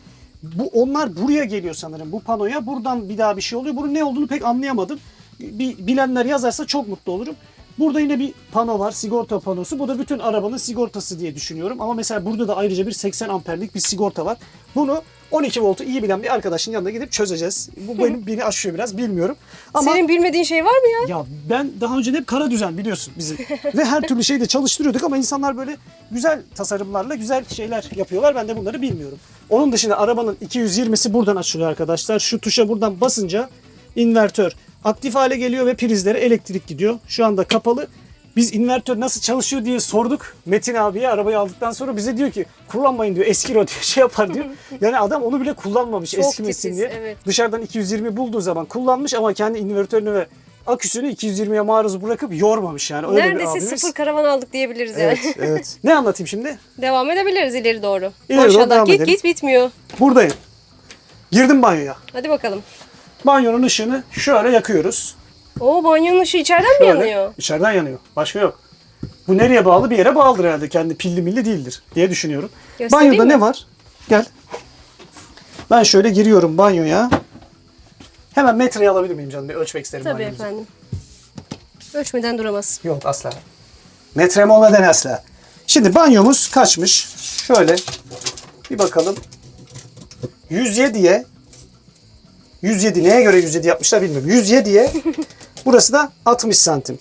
Onlar buraya geliyor sanırım, bu panoya. Buradan bir daha bir şey oluyor. Bunun ne olduğunu pek anlayamadım. Bilenler yazarsa çok mutlu olurum. Burada yine bir pano var, sigorta panosu. Bu da bütün arabanın sigortası diye düşünüyorum. Ama mesela burada da ayrıca bir 80 amperlik bir sigorta var. Bunu 12 voltu iyi bilen bir arkadaşın yanına gidip çözeceğiz. Bu beni aşıyor biraz, bilmiyorum. Ama Senin bilmediğin şey var mı ya? ya ben daha önce hep kara düzen biliyorsun bizi. Ve her türlü şeyi de çalıştırıyorduk ama insanlar böyle güzel tasarımlarla güzel şeyler yapıyorlar. Ben de bunları bilmiyorum. Onun dışında arabanın 220'si buradan açılıyor arkadaşlar. Şu tuşa buradan basınca invertör aktif hale geliyor ve prizlere elektrik gidiyor. Şu anda kapalı. Biz invertör nasıl çalışıyor diye sorduk Metin abiye arabayı aldıktan sonra, bize diyor ki kullanmayın diyor, eskir o diyor, şey yapar diyor. Yani adam onu bile kullanmamış Çok eskimesin titiz, diye. evet. Dışarıdan 220 bulduğu zaman kullanmış ama kendi invertörünü ve aküsünü 220'ye maruz bırakıp yormamış yani. Öyle bir Neredeyse abimiz. sıfır karavan aldık diyebiliriz Evet, yani. evet. Ne anlatayım şimdi? Devam edebiliriz ileri doğru. İleri doğru Maşallah devam git edelim. git bitmiyor. Buradayım. Girdim banyoya. Hadi bakalım. Banyonun ışığını şöyle yakıyoruz. Oo, banyonun ışığı içeriden mi yanıyor? İçeriden yanıyor. Başka yok. Bu nereye bağlı? Bir yere bağlıdır herhalde. Kendi pilli milli değildir diye düşünüyorum. Göstereyim Banyoda mi? ne var? Gel. Ben şöyle giriyorum banyoya. Hemen metreyi alabilir miyim canım? Bir ölçmek isterim Tabii banyomuzu. efendim. Ölçmeden duramaz. Yok asla. Metrem olmadan asla. Şimdi banyomuz kaçmış? Şöyle bir bakalım. 107'ye 107 neye göre 107 yapmışlar bilmiyorum. 107'ye burası da 60 santim.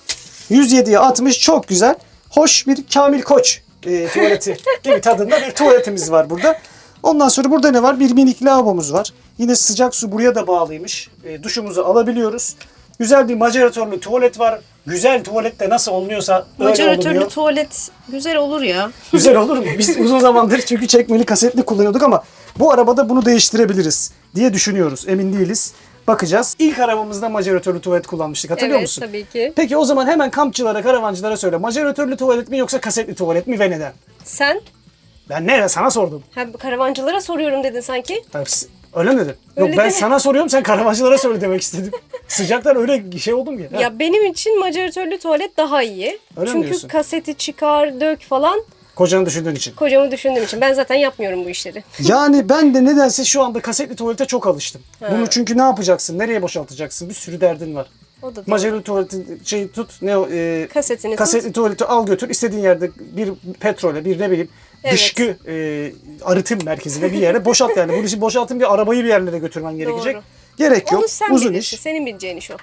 107'ye 60 çok güzel. Hoş bir Kamil Koç tuvaleti gibi tadında bir tuvaletimiz var burada. Ondan sonra burada ne var? Bir minik lavabomuz var. Yine sıcak su buraya da bağlıymış. Duşumuzu alabiliyoruz. Güzel bir maceratörlü tuvalet var. Güzel tuvalette nasıl olunuyorsa öyle Maceratörlü olunuyor. tuvalet güzel olur ya. Güzel olur mu? Biz uzun zamandır çünkü çekmeli kasetli kullanıyorduk ama bu arabada bunu değiştirebiliriz diye düşünüyoruz. Emin değiliz. Bakacağız. İlk arabamızda maceratörlü tuvalet kullanmıştık. Hatırlıyor Evet musun? tabii ki. Peki o zaman hemen kampçılara, karavancılara söyle. Maceratörlü tuvalet mi yoksa kasetli tuvalet mi ve neden? Sen Ben ne? Sana sordum. karavancılara soruyorum dedin sanki. Öyle mi dedim? Yok Öyle ben deme. sana soruyorum, sen karavancılara söyle demek istedim. Sıcaktan öyle şey oldum ki. Ha. Ya benim için maceratörlü tuvalet daha iyi. Öyle mi Çünkü diyorsun? kaseti çıkar, dök falan. Kocanı düşündüğün için. Kocamı düşündüğüm için. Ben zaten yapmıyorum bu işleri. Yani ben de nedense şu anda kasetli tuvalete çok alıştım. Bunu çünkü ne yapacaksın? Nereye boşaltacaksın? Bir sürü derdin var. O da değil. Maceratörlü tuvaletin şeyi tut, ne o, Kasetini kasetli tuvaleti al götür. İstediğin yerde bir petrole, bir ne bileyim Evet. dışkı arıtım merkezine bir yere boşalt yani. Bu işi boşaltın bir arabayı bir yerlere götürmen gerekecek. Doğru. Gerek yok. Onu sen Uzun bilirsin. iş. Senin bileceğin iş o.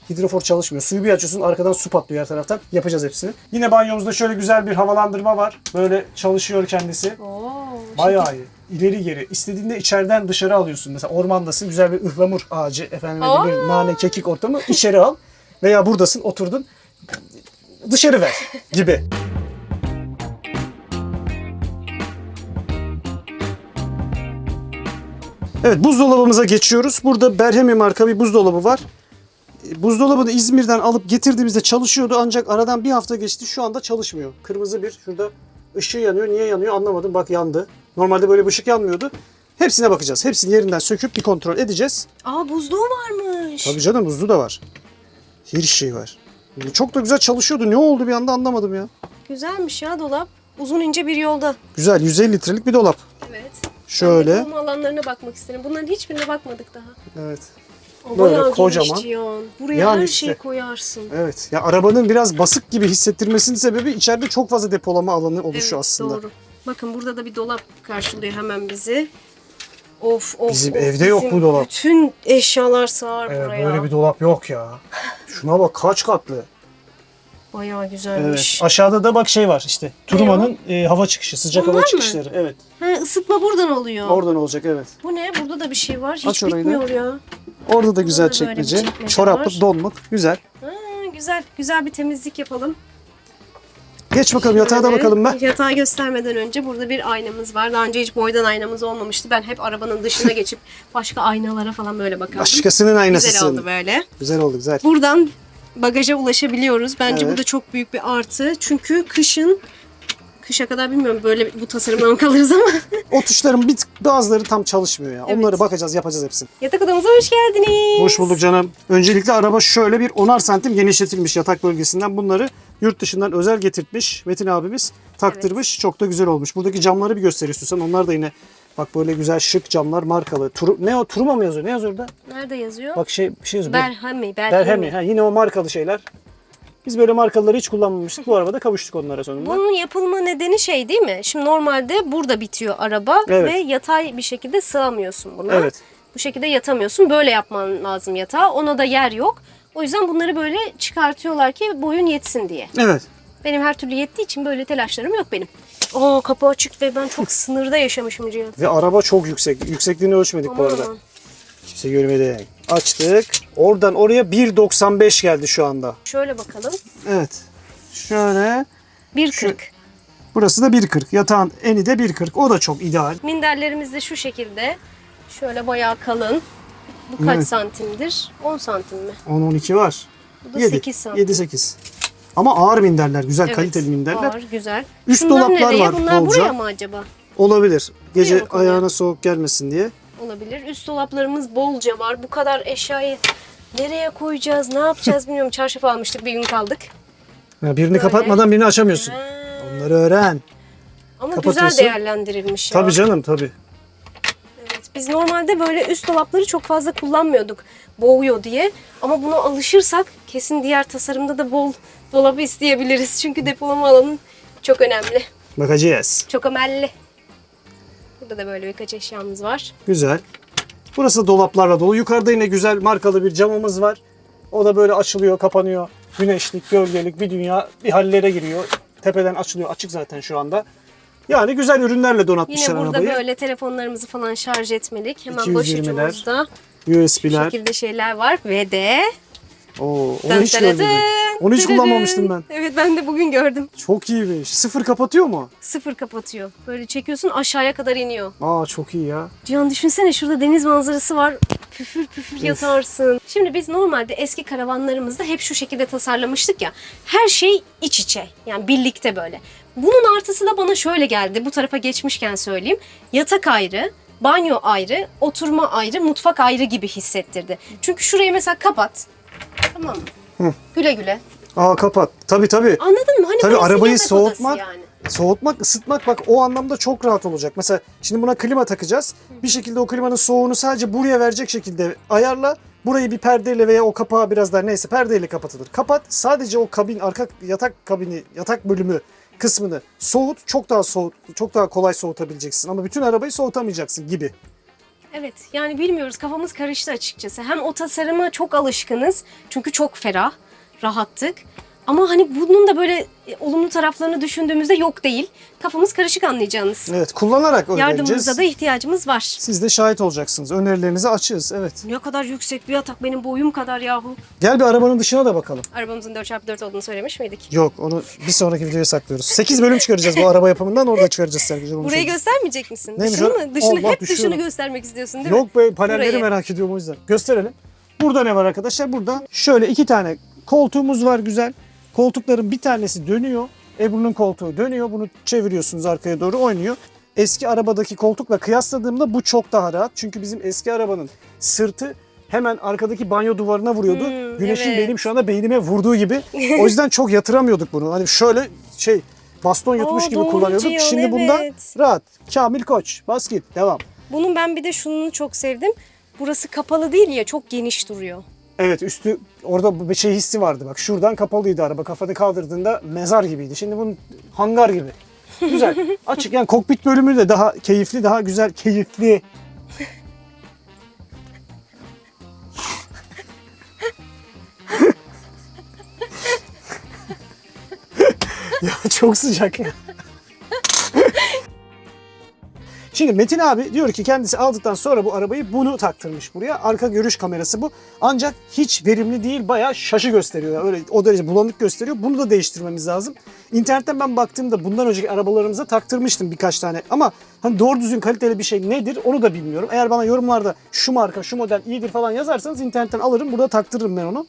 Hidrofor çalışmıyor. Suyu bir açıyorsun, arkadan su patlıyor her taraftan. Yapacağız hepsini. Yine banyomuzda şöyle güzel bir havalandırma var. Böyle çalışıyor kendisi. Bayağı iyi. İleri geri. İstediğinde içeriden dışarı alıyorsun. Mesela ormandasın, güzel bir ıhlamur ağacı, efendim bir nane, kekik ortamı içeri al. Veya buradasın, oturdun. Dışarı ver gibi. Evet, buzdolabımıza geçiyoruz. Burada Berhemi marka bir buzdolabı var. Buzdolabını İzmir'den alıp getirdiğimizde çalışıyordu ancak aradan bir hafta geçti. Şu anda çalışmıyor. Kırmızı bir şurada ışığı yanıyor. Niye yanıyor anlamadım. Bak yandı. Normalde böyle bir ışık yanmıyordu. Hepsine bakacağız. Hepsini yerinden söküp bir kontrol edeceğiz. Aa buzluğu varmış. Tabii canım, buzlu da var. Her şey var. Çok da güzel çalışıyordu. Ne oldu bir anda anlamadım ya. Güzelmiş ya dolap. Uzun ince bir yolda. Güzel, 150 litrelik bir dolap. Evet. Şöyle. Ben de bulunma alanlarına bakmak isterim. Bunların hiçbirine bakmadık daha. Evet. O Böyle bayağı kocaman. geniş Cihan. Buraya Yani her işte. şeyi koyarsın. Evet. Ya arabanın biraz basık gibi hissettirmesinin sebebi içeride çok fazla depolama alanı oluşuyor aslında. Doğru. Bakın burada da bir dolap karşılıyor hemen bizi. Of. Bizim evde yok bu dolap. Bütün eşyalar sığar Evet, buraya. böyle bir dolap yok ya. Şuna bak kaç katlı. Bayağı Evet. güzelmiş. Aşağıda da bak şey var işte. Turmanın hava çıkışı, sıcak Bunlar hava mı? çıkışları. Evet. Ha, ısıtma buradan oluyor. Oradan olacak evet. Bu ne? Burada da bir şey var. Hiç Aç orayı da. bitmiyor ya. Orada da güzel da böyle bir çekmece. çekmece Çoraplık, var. donluk. Güzel. Ha, güzel bir temizlik yapalım. Geç bakalım yatağa da Şöyle, bakalım ben. Yatağı göstermeden önce burada bir aynamız var. Daha önce hiç boydan aynamız olmamıştı. Ben hep arabanın dışına geçip başka aynalara falan böyle bakardım. Başkasının Güzel aynasısın. oldu böyle. Güzel oldu güzel. Buradan bagaja ulaşabiliyoruz. Bence Evet. bu da çok büyük bir artı. Çünkü kışa kadar bilmiyorum böyle bu tasarımla mı kalırız ama O tuşların bazıları tam çalışmıyor ya. Evet. Onları bakacağız, yapacağız hepsini. yatak odamıza hoş geldiniz. Hoş bulduk canım. Öncelikle araba şöyle bir 10'ar santim genişletilmiş yatak bölgesinden. Bunları yurt dışından özel getirtmiş. Metin abimiz taktırmış. Çok da güzel olmuş. Buradaki camları bir göster istiyorsan. Onlar da yine bak böyle güzel şık camlar markalı. Ne o? Turuma mı yazıyor? Ne yazıyor orada? Nerede yazıyor? Bak bir şey yazıyor. Berhami. Berhemi. Ha, yine o markalı şeyler. Biz böyle markaları hiç kullanmamıştık. Bu arabada kavuştuk onlara sonunda. Bunun yapılma nedeni şey değil mi? Şimdi normalde burada bitiyor araba Evet. ve yatay bir şekilde sığamıyorsun buna. Evet. Bu şekilde yatamıyorsun. Böyle yapman lazım yatağa. Ona da yer yok. O yüzden bunları böyle çıkartıyorlar ki boyun yetsin diye. Evet. Benim her türlü yettiği için böyle telaşlarım yok benim. Oo kapı açık ve ben çok sınırda yaşamışım Cihan. Ve araba çok yüksek. Yüksekliğini ölçmedik bu arada. Aman. Kimse görmedi. Açtık. Oradan oraya 1.95 geldi şu anda. Şöyle bakalım. Evet. Şöyle. 1.40. Burası da 1.40. Yatağın eni de 1.40. O da çok ideal. Minderlerimiz de şu şekilde. Şöyle bayağı kalın. Bu kaç Evet. santimdir? 10 santim mi? 10-12 var. Bu da 7. 8 santim. 7-8. Ama ağır minderler. Güzel Evet, kaliteli minderler. Ağır, güzel. Üst Şunlar dolaplar nereye? var Bunlar bolca. buraya mı acaba? Olabilir. Gece Buraya mı konuyor? ayağına soğuk gelmesin diye. Olabilir. Üst dolaplarımız bolca var. Bu kadar eşyayı nereye koyacağız, ne yapacağız bilmiyorum. Çarşaf almıştık, bir gün kaldık. Ya birini Böyle. kapatmadan birini açamıyorsun. Ha. Onları öğren. Ama Kapatıyorsun. güzel değerlendirilmiş ya. Tabii canım tabii. Evet, biz normalde böyle üst dolapları çok fazla kullanmıyorduk. Boğuyor diye. Ama buna alışırsak kesin diğer tasarımda da bol dolabı isteyebiliriz. Çünkü depolama alanı çok önemli. Bakacağız. Çok ömelli. Burada da böyle birkaç eşyamız var. Güzel. Burası da dolaplarla dolu. Yukarıda yine güzel markalı bir camımız var. O da böyle açılıyor, kapanıyor. Güneşlik, gölgelik bir dünya bir hallere giriyor. Tepeden açılıyor. Açık zaten şu anda. Yani güzel ürünlerle donatmışlar Yine burada arabayı. böyle telefonlarımızı falan şarj etmelik. Hemen 220'ler. başucumuzda Bu USB'ler. şekilde şeyler var ve de Oo, onu dın hiç dın görmedim. dın, Onu hiç dırırın. kullanmamıştım ben. Evet, ben de bugün gördüm. Çok iyiymiş. Sıfır kapatıyor mu? Sıfır kapatıyor. Böyle çekiyorsun, aşağıya kadar iniyor. Aa çok iyi ya. Cihan düşünsene, şurada deniz manzarası var. Püfür püfür yatarsın. Şimdi biz normalde eski karavanlarımızda hep şu şekilde tasarlamıştık ya. Her şey iç içe. Yani birlikte böyle. Bunun artısı da bana şöyle geldi. Bu tarafa geçmişken söyleyeyim. Yatak ayrı, banyo ayrı, oturma ayrı, mutfak ayrı gibi hissettirdi. Çünkü şurayı mesela kapat. Tamam mı? Güle güle. Aa kapat. Tabii. Anladın mı? Hani Tabii burası arabayı yatak soğutmak, odası yani. soğutmak, ısıtmak bak o anlamda çok rahat olacak. Mesela şimdi buna klima takacağız. Bir şekilde o klimanın soğuğunu sadece buraya verecek şekilde ayarla. Burayı bir perdeyle veya o kapağı biraz daha neyse perdeyle kapatılır. Kapat, sadece o kabin, arka yatak kabini, yatak bölümü kısmını soğut. Çok daha kolay soğutabileceksin ama bütün arabayı soğutamayacaksın gibi. Evet, yani bilmiyoruz, kafamız karıştı açıkçası. Hem o tasarıma çok alışkınız çünkü çok ferah, rahattık. Ama hani bunun da böyle olumlu taraflarını düşündüğümüzde yok değil. Kafamız karışık, anlayacağınız. Evet, kullanarak öğreneceğiz. Yardımımıza da ihtiyacımız var. Siz de şahit olacaksınız. Önerilerinizi açığız. Evet. Ne kadar yüksek bir yatak, benim boyum kadar yahu. Gel bir arabanın dışına da bakalım. Arabamızın 4x4 olduğunu söylemiş miydik? Yok, onu bir sonraki videoya saklıyoruz. 8 bölüm çıkaracağız bu araba yapımından, orada çıkaracağız Sergil'cim. Burayı göstermeyecek misin? Neymiş Dışını o? mı? Dışını, Allah, hep düşüyorum. dışını göstermek istiyorsun değil mi? Yok be, panelleri Burayı. merak ediyorum o yüzden. Gösterelim. Burada ne var arkadaşlar? Burada şöyle 2 tane koltuğumuz var güzel. Koltukların bir tanesi dönüyor. Ebru'nun koltuğu dönüyor. Bunu çeviriyorsunuz arkaya doğru, oynuyor. Eski arabadaki koltukla kıyasladığımda bu çok daha rahat. Çünkü bizim eski arabanın sırtı hemen arkadaki banyo duvarına vuruyordu. Güneşin evet. benim şu anda beynime vurduğu gibi. O yüzden çok yatıramıyorduk bunu. Hani şöyle baston yutmuş gibi doğru kullanıyorduk. Cihan, Şimdi bunda evet. rahat. Kamil Koç. Bas git. Devam. Bunun ben bir de şununu çok sevdim. Burası kapalı değil ya, çok geniş duruyor. Evet, üstü orada bir hissi vardı bak. Şuradan kapalıydı araba. Kafanı kaldırdığında mezar gibiydi. Şimdi bunun hangar gibi. Güzel. Açık, yani kokpit bölümü de daha keyifli, daha güzel, keyifli. Ya çok sıcak ya. Şimdi Metin abi diyor ki kendisi aldıktan sonra bu arabayı bunu taktırmış buraya. Arka görüş kamerası bu. Ancak hiç verimli değil, bayağı şaşı gösteriyor. Yani öyle o derece bulanık gösteriyor. Bunu da değiştirmemiz lazım. İnternetten ben baktığımda bundan önceki arabalarımıza taktırmıştım birkaç tane. Ama hani doğru düzgün kaliteli bir şey nedir onu da bilmiyorum. Eğer bana yorumlarda şu marka, şu model iyidir falan yazarsanız internetten alırım. Burada taktırırım ben onu.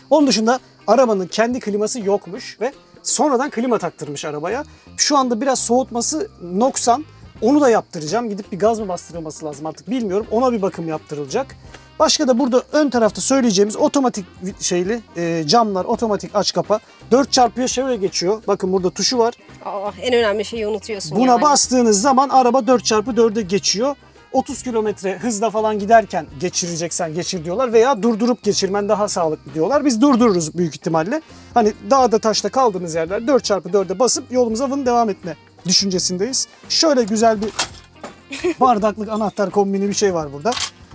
Onun dışında arabanın kendi kliması yokmuş ve sonradan klima taktırmış arabaya. Şu anda biraz soğutması noksan. Onu da yaptıracağım. Gidip bir gaz mı bastırılması lazım artık bilmiyorum. Ona bir bakım yaptırılacak. Başka da burada ön tarafta söyleyeceğimiz otomatik camlar, otomatik aç kapa. 4x'ye şöyle geçiyor. Bakın burada tuşu var. En önemli şeyi unutuyorsun Buna yani. bastığınız zaman araba 4x4'e geçiyor. 30 kilometre hızla falan giderken geçireceksen geçir diyorlar veya durdurup geçirmen daha sağlıklı diyorlar. Biz durdururuz büyük ihtimalle. Hani dağda taşta kaldığımız yerler 4x4'e basıp yolumuza devam etme düşüncesindeyiz. Şöyle güzel bir bardaklık anahtar kombini bir şey var burada.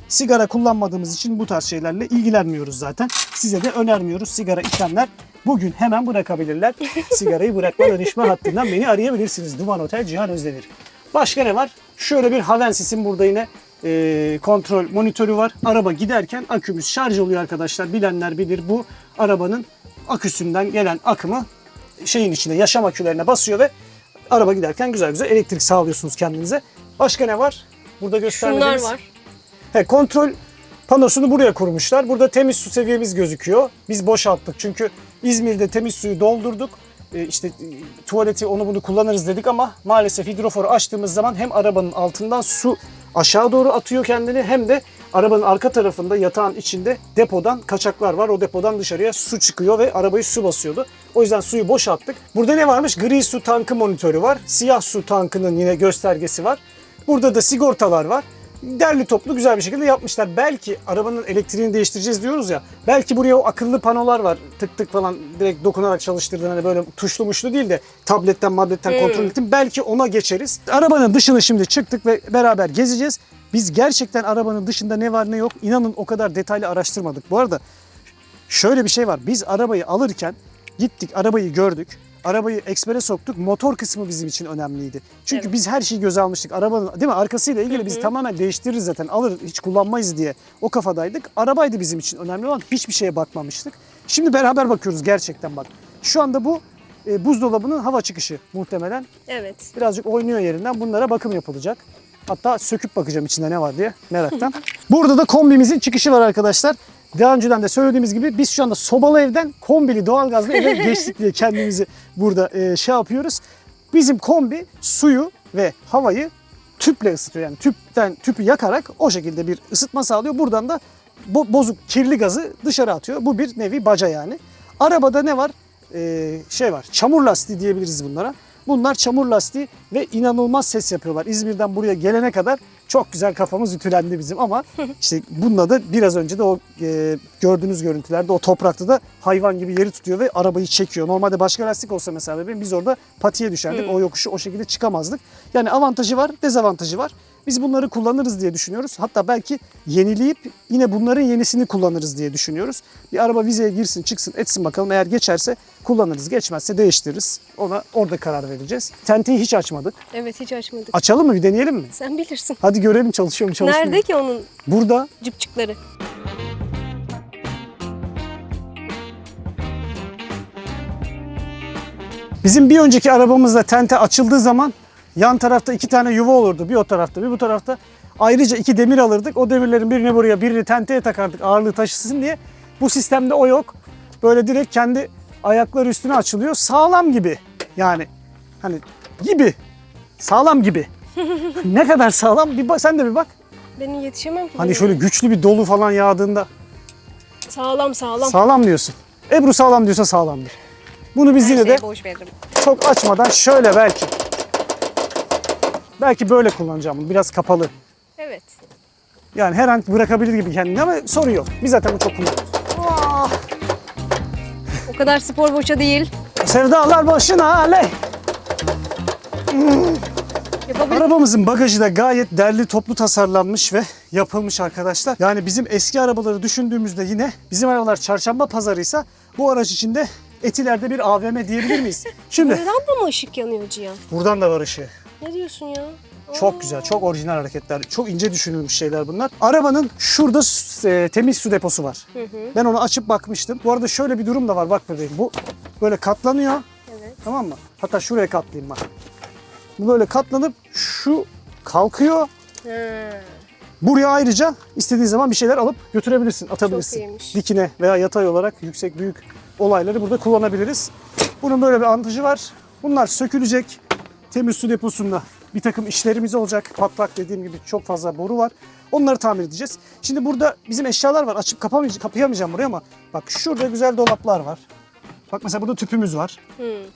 Sigara kullanmadığımız için bu tarz şeylerle ilgilenmiyoruz zaten. Size de önermiyoruz. Sigara içenler bugün hemen bırakabilirler. Sigarayı bırakma danışma hattından beni arayabilirsiniz. Duman Otel Cihan Özdemir. Başka ne var? Şöyle bir Havensis'in burada yine kontrol monitörü var. Araba giderken akümüz şarj oluyor arkadaşlar. Bilenler bilir, bu arabanın aküsünden gelen akımı şeyin içine, yaşam akülerine basıyor ve araba giderken güzel güzel elektrik sağlıyorsunuz kendinize. Başka ne var? Burada göstermediğimiz. Şunlar var. Kontrol panosunu buraya kurmuşlar. Burada temiz su seviyemiz gözüküyor. Biz boşalttık çünkü İzmir'de temiz suyu doldurduk. Tuvaleti onu bunu kullanırız dedik ama maalesef hidroforu açtığımız zaman hem arabanın altından su aşağı doğru atıyor kendini hem de arabanın arka tarafında yatağın içinde depodan kaçaklar var. O depodan dışarıya su çıkıyor ve arabayı su basıyordu. O yüzden suyu boşalttık. Burada ne varmış? Gri su tankı monitörü var. Siyah su tankının yine göstergesi var. Burada da sigortalar var. Derli toplu güzel bir şekilde yapmışlar. Belki arabanın elektriğini değiştireceğiz diyoruz ya. Belki buraya o akıllı panolar var. Tık tık falan direkt dokunarak çalıştırdığın, hani böyle tuşlu muşlu değil de tabletten kontrol ettim. Belki ona geçeriz. Arabanın dışına şimdi çıktık ve beraber gezeceğiz. Biz gerçekten arabanın dışında ne var ne yok inanın o kadar detaylı araştırmadık. Bu arada şöyle bir şey var. Biz arabayı alırken gittik, arabayı gördük. arabayı ekspere soktuk. Motor kısmı bizim için önemliydi. Çünkü Evet. biz her şeyi göze almıştık. Arabanın değil mi? Arkasıyla ilgili biz tamamen değiştiririz zaten. Alır hiç kullanmayız diye o kafadaydık. Arabaydı bizim için önemli olan. Hiçbir şeye bakmamıştık. Şimdi beraber bakıyoruz gerçekten bak. Şu anda bu buzdolabının hava çıkışı muhtemelen. Evet. Birazcık oynuyor yerinden. Bunlara bakım yapılacak. Hatta söküp bakacağım içinde ne var diye meraktan. Burada da kombimizin çıkışı var arkadaşlar. Daha önceden de söylediğimiz gibi biz şu anda sobalı evden kombili doğalgazlı eve geçtik diye kendimizi burada şey yapıyoruz. Bizim kombi suyu ve havayı tüple ısıtıyor. Yani tüpü yakarak o şekilde bir ısıtma sağlıyor. Buradan da bozuk kirli gazı dışarı atıyor. Bu bir nevi baca yani. Arabada ne var? Şey var. Çamur lastiği diyebiliriz bunlara. Bunlar çamur lastiği ve inanılmaz ses yapıyorlar. İzmir'den buraya gelene kadar çok güzel kafamız ütülendi bizim ama işte bununla da biraz önce de o gördüğünüz görüntülerde o toprakta da hayvan gibi yeri tutuyor ve arabayı çekiyor. Normalde başka lastik olsa mesela bebeğim biz orada patiye düşerdik. O yokuşu o şekilde çıkamazdık. Yani avantajı var, dezavantajı var. Biz bunları kullanırız diye düşünüyoruz. Hatta belki yenileyip yine bunların yenisini kullanırız diye düşünüyoruz. Bir araba vizeye girsin, çıksın, etsin bakalım. Eğer geçerse kullanırız, geçmezse değiştiririz. Ona orada karar vereceğiz. Tenteyi hiç açmadık. Evet, hiç açmadık. Açalım mı? Bir deneyelim mi? Sen bilirsin. Hadi görelim çalışıyor mu, çalışmıyor mu? Nerede ki onun Burada. cıpçıkları? Bizim bir önceki arabamızda tente açıldığı zaman yan tarafta 2 tane yuva olurdu. Bir o tarafta, bir bu tarafta. Ayrıca 2 demir alırdık. O demirlerin birini buraya, birini tenteye takardık ağırlığı taşısın diye. Bu sistemde o yok. Böyle direkt kendi ayakları üstüne açılıyor. Sağlam gibi. Yani hani gibi. Sağlam gibi. Ne kadar sağlam? Bir bak, sen de bir bak. Ben yetişemem ki. Hani buna. şöyle güçlü bir dolu falan yağdığında Sağlam sağlam. sağlam diyorsun. Ebru sağlam diyorsa sağlamdır. Bunu biz Her yine de şeye boş veririm. çok açmadan şöyle belki böyle kullanacağım bunu. Biraz kapalı. Evet. Yani her an bırakabilir gibi kendini ama sorun yok. Biz zaten bunu çok kullanıyoruz. Oh! O kadar spor boşa değil. Sevdalar boşuna aley. Yapabilir. Arabamızın bagajı da gayet derli toplu tasarlanmış ve yapılmış arkadaşlar. Yani bizim eski arabaları düşündüğümüzde yine bizim arabalar çarşamba pazarıysa bu araç içinde Etiler'de bir AVM diyebilir miyiz? Şimdi Buradan da mı ışık yanıyor Cihan? buradan da var ışığı. Ne diyorsun ya? Çok güzel, çok orijinal hareketler. Çok ince düşünülmüş şeyler bunlar. Arabanın şurada temiz su deposu var. Ben onu açıp bakmıştım. Bu arada şöyle bir durum da var. Bak bebeğim, bu böyle katlanıyor. Evet. Tamam mı? Hatta şuraya katlayayım bak. Bu böyle katlanıp şu kalkıyor. He. Buraya ayrıca istediğin zaman bir şeyler alıp götürebilirsin, atabilirsin. Çok iyiymiş. Dikine veya yatay olarak yüksek büyük olayları burada kullanabiliriz. Bunun böyle bir avantajı var. Bunlar sökülecek. Temiz su deposunda bir takım işlerimiz olacak. Patlak dediğim gibi çok fazla boru var. Onları tamir edeceğiz. Şimdi burada bizim eşyalar var. Açıp kapayamayacağım buraya ama bak şurada güzel dolaplar var. Bak mesela burada tüpümüz var.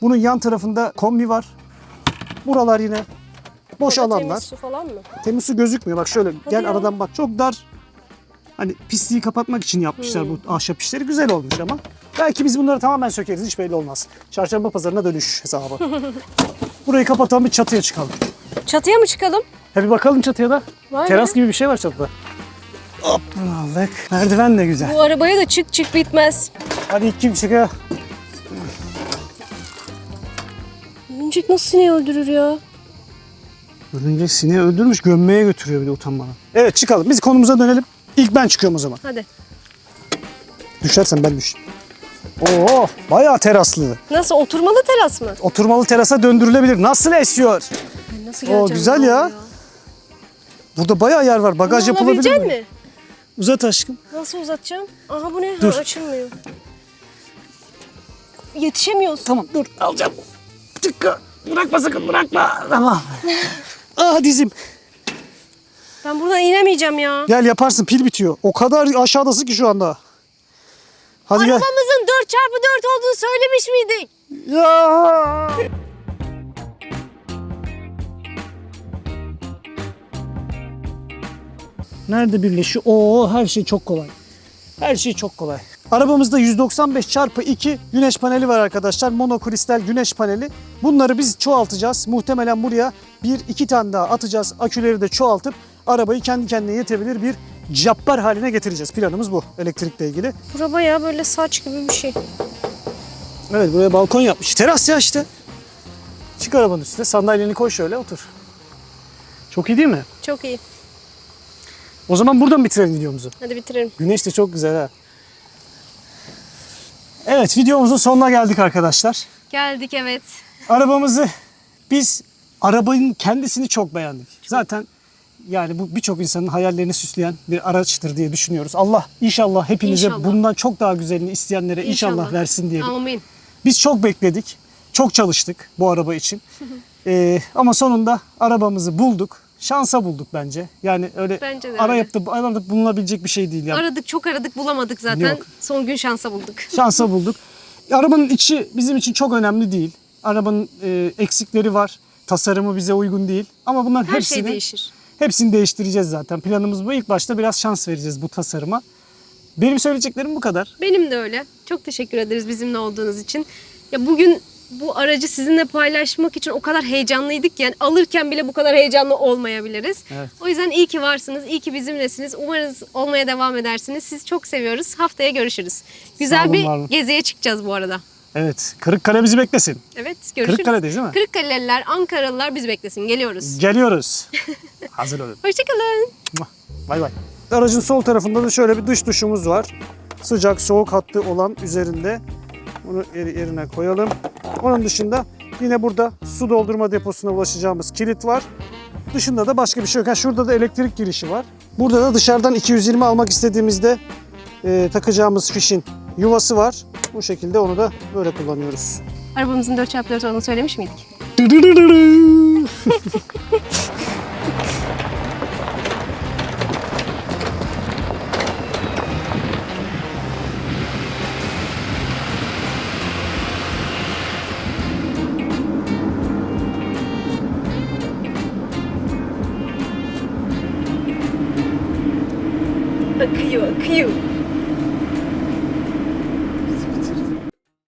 Bunun yan tarafında kombi var. Buralar yine boş Orada alanlar. Temiz su falan mı? Temiz su gözükmüyor. Bak şöyle gel ya. aradan bak. Çok dar. Hani pisliği kapatmak için yapmışlar bu ahşap işleri. Güzel olmuş ama. Belki biz bunları tamamen sökeriz. Hiç belli olmaz. Çarşamba pazarına dönüş hesabı. Burayı kapatalım, bir çatıya çıkalım. Çatıya mı çıkalım? Bir bakalım çatıya da. Vay Teras be. gibi bir şey var çatıda. Hop aldık. Merdiven de güzel. Bu arabaya da çık çık bitmez. Hadi ilk kim çıkıyor? Örümcek nasıl sineği öldürür ya? Örümcek sineği öldürmüş, gömmeye götürüyor bir de utanmadan. Evet çıkalım. Biz konumuza dönelim. İlk ben çıkıyorum o zaman. Hadi. Düşersen ben düş. Oo, bayağı teraslı. Nasıl, oturmalı teras mı? Oturmalı terasa döndürülebilir. Nasıl esiyor? Ben nasıl Oo, geleceğim? güzel ya. Burada bayağı yer var. Bagaj Bunu yapılabilir alabilecek mi? mi? Uzat aşkım. Nasıl uzatacağım? Aha bu ne? Dur. Ha, açılmıyor. Yetişemiyorsun. Tamam dur alacağım. Tıkka. Bırakma sakın bırakma. Tamam. Ah dizim. Ben buradan inemeyeceğim ya. Gel yaparsın, pil bitiyor. O kadar aşağıdasın ki şu anda. Hadi gel. Arabamızın 4x4 olduğunu söylemiş miydik? Ya. Nerede birleşiyor? Oo, her şey çok kolay. Her şey çok kolay. Arabamızda 195x2 güneş paneli var arkadaşlar. Monokristal güneş paneli. Bunları biz çoğaltacağız. Muhtemelen buraya 1-2 tane daha atacağız. Aküleri de çoğaltıp arabayı kendi kendine yetebilir bir cabbar haline getireceğiz. Planımız bu elektrikle ilgili. Bura bayağı böyle saç gibi bir şey. Evet, buraya balkon yapmış. Teras ya işte. Çık arabanın üstüne, sandalyeni koy şöyle otur. Çok iyi değil mi? Çok iyi. O zaman buradan bitirelim videomuzu. Hadi bitirelim. Güneş de çok güzel ha. Evet, videomuzun sonuna geldik arkadaşlar. Geldik evet. Arabamızı biz arabanın kendisini çok beğendik. Zaten yani bu birçok insanın hayallerini süsleyen bir araçtır diye düşünüyoruz. Allah inşallah hepinize İnşallah. bundan çok daha güzelini isteyenlere inşallah İnşallah. versin diyelim. Amin. Biz çok bekledik. Çok çalıştık bu araba için. Ama sonunda arabamızı bulduk. Şansa bulduk bence. Yani öyle Bence de arayıp da bulunabilecek bir şey değil. Yani. Aradık, çok aradık, bulamadık zaten. Yok. Son gün şansa bulduk. Şansa bulduk. Arabanın içi bizim için çok önemli değil. Arabanın eksikleri var. Tasarımı bize uygun değil. Ama bunların Her şey değişir. hepsini değiştireceğiz zaten. Planımız bu. İlk başta biraz şans vereceğiz bu tasarıma. Benim söyleyeceklerim bu kadar. Benim de öyle. Çok teşekkür ederiz bizimle olduğunuz için. Ya bugün bu aracı sizinle paylaşmak için o kadar heyecanlıydık ki yani alırken bile bu kadar heyecanlı olmayabiliriz. Evet. O yüzden iyi ki varsınız, iyi ki bizimlesiniz. Umarız olmaya devam edersiniz. Sizi çok seviyoruz. Haftaya görüşürüz. Güzel olun, bir var olun. geziye çıkacağız bu arada. Evet. Kırıkkale bizi beklesin. Evet, görüşürüz. Kırıkkale'deyiz değil mi? Kırıkkaleliler, Ankaralılar bizi beklesin. Geliyoruz. Geliyoruz. Hazır olun. Hoşçakalın. Bay bay. Aracın sol tarafında da şöyle bir dış duşumuz var. Sıcak soğuk hattı olan üzerinde. Bunu yerine koyalım. Onun dışında yine burada su doldurma deposuna ulaşacağımız kilit var. Dışında da başka bir şey yok. Ha, şurada da elektrik girişi var. Burada da dışarıdan 220 almak istediğimizde takacağımız fişin yuvası var. Bu şekilde onu da böyle kullanıyoruz. Arabamızın 4x4 olduğunu söylemiş miydik? Akıyor, akıyor.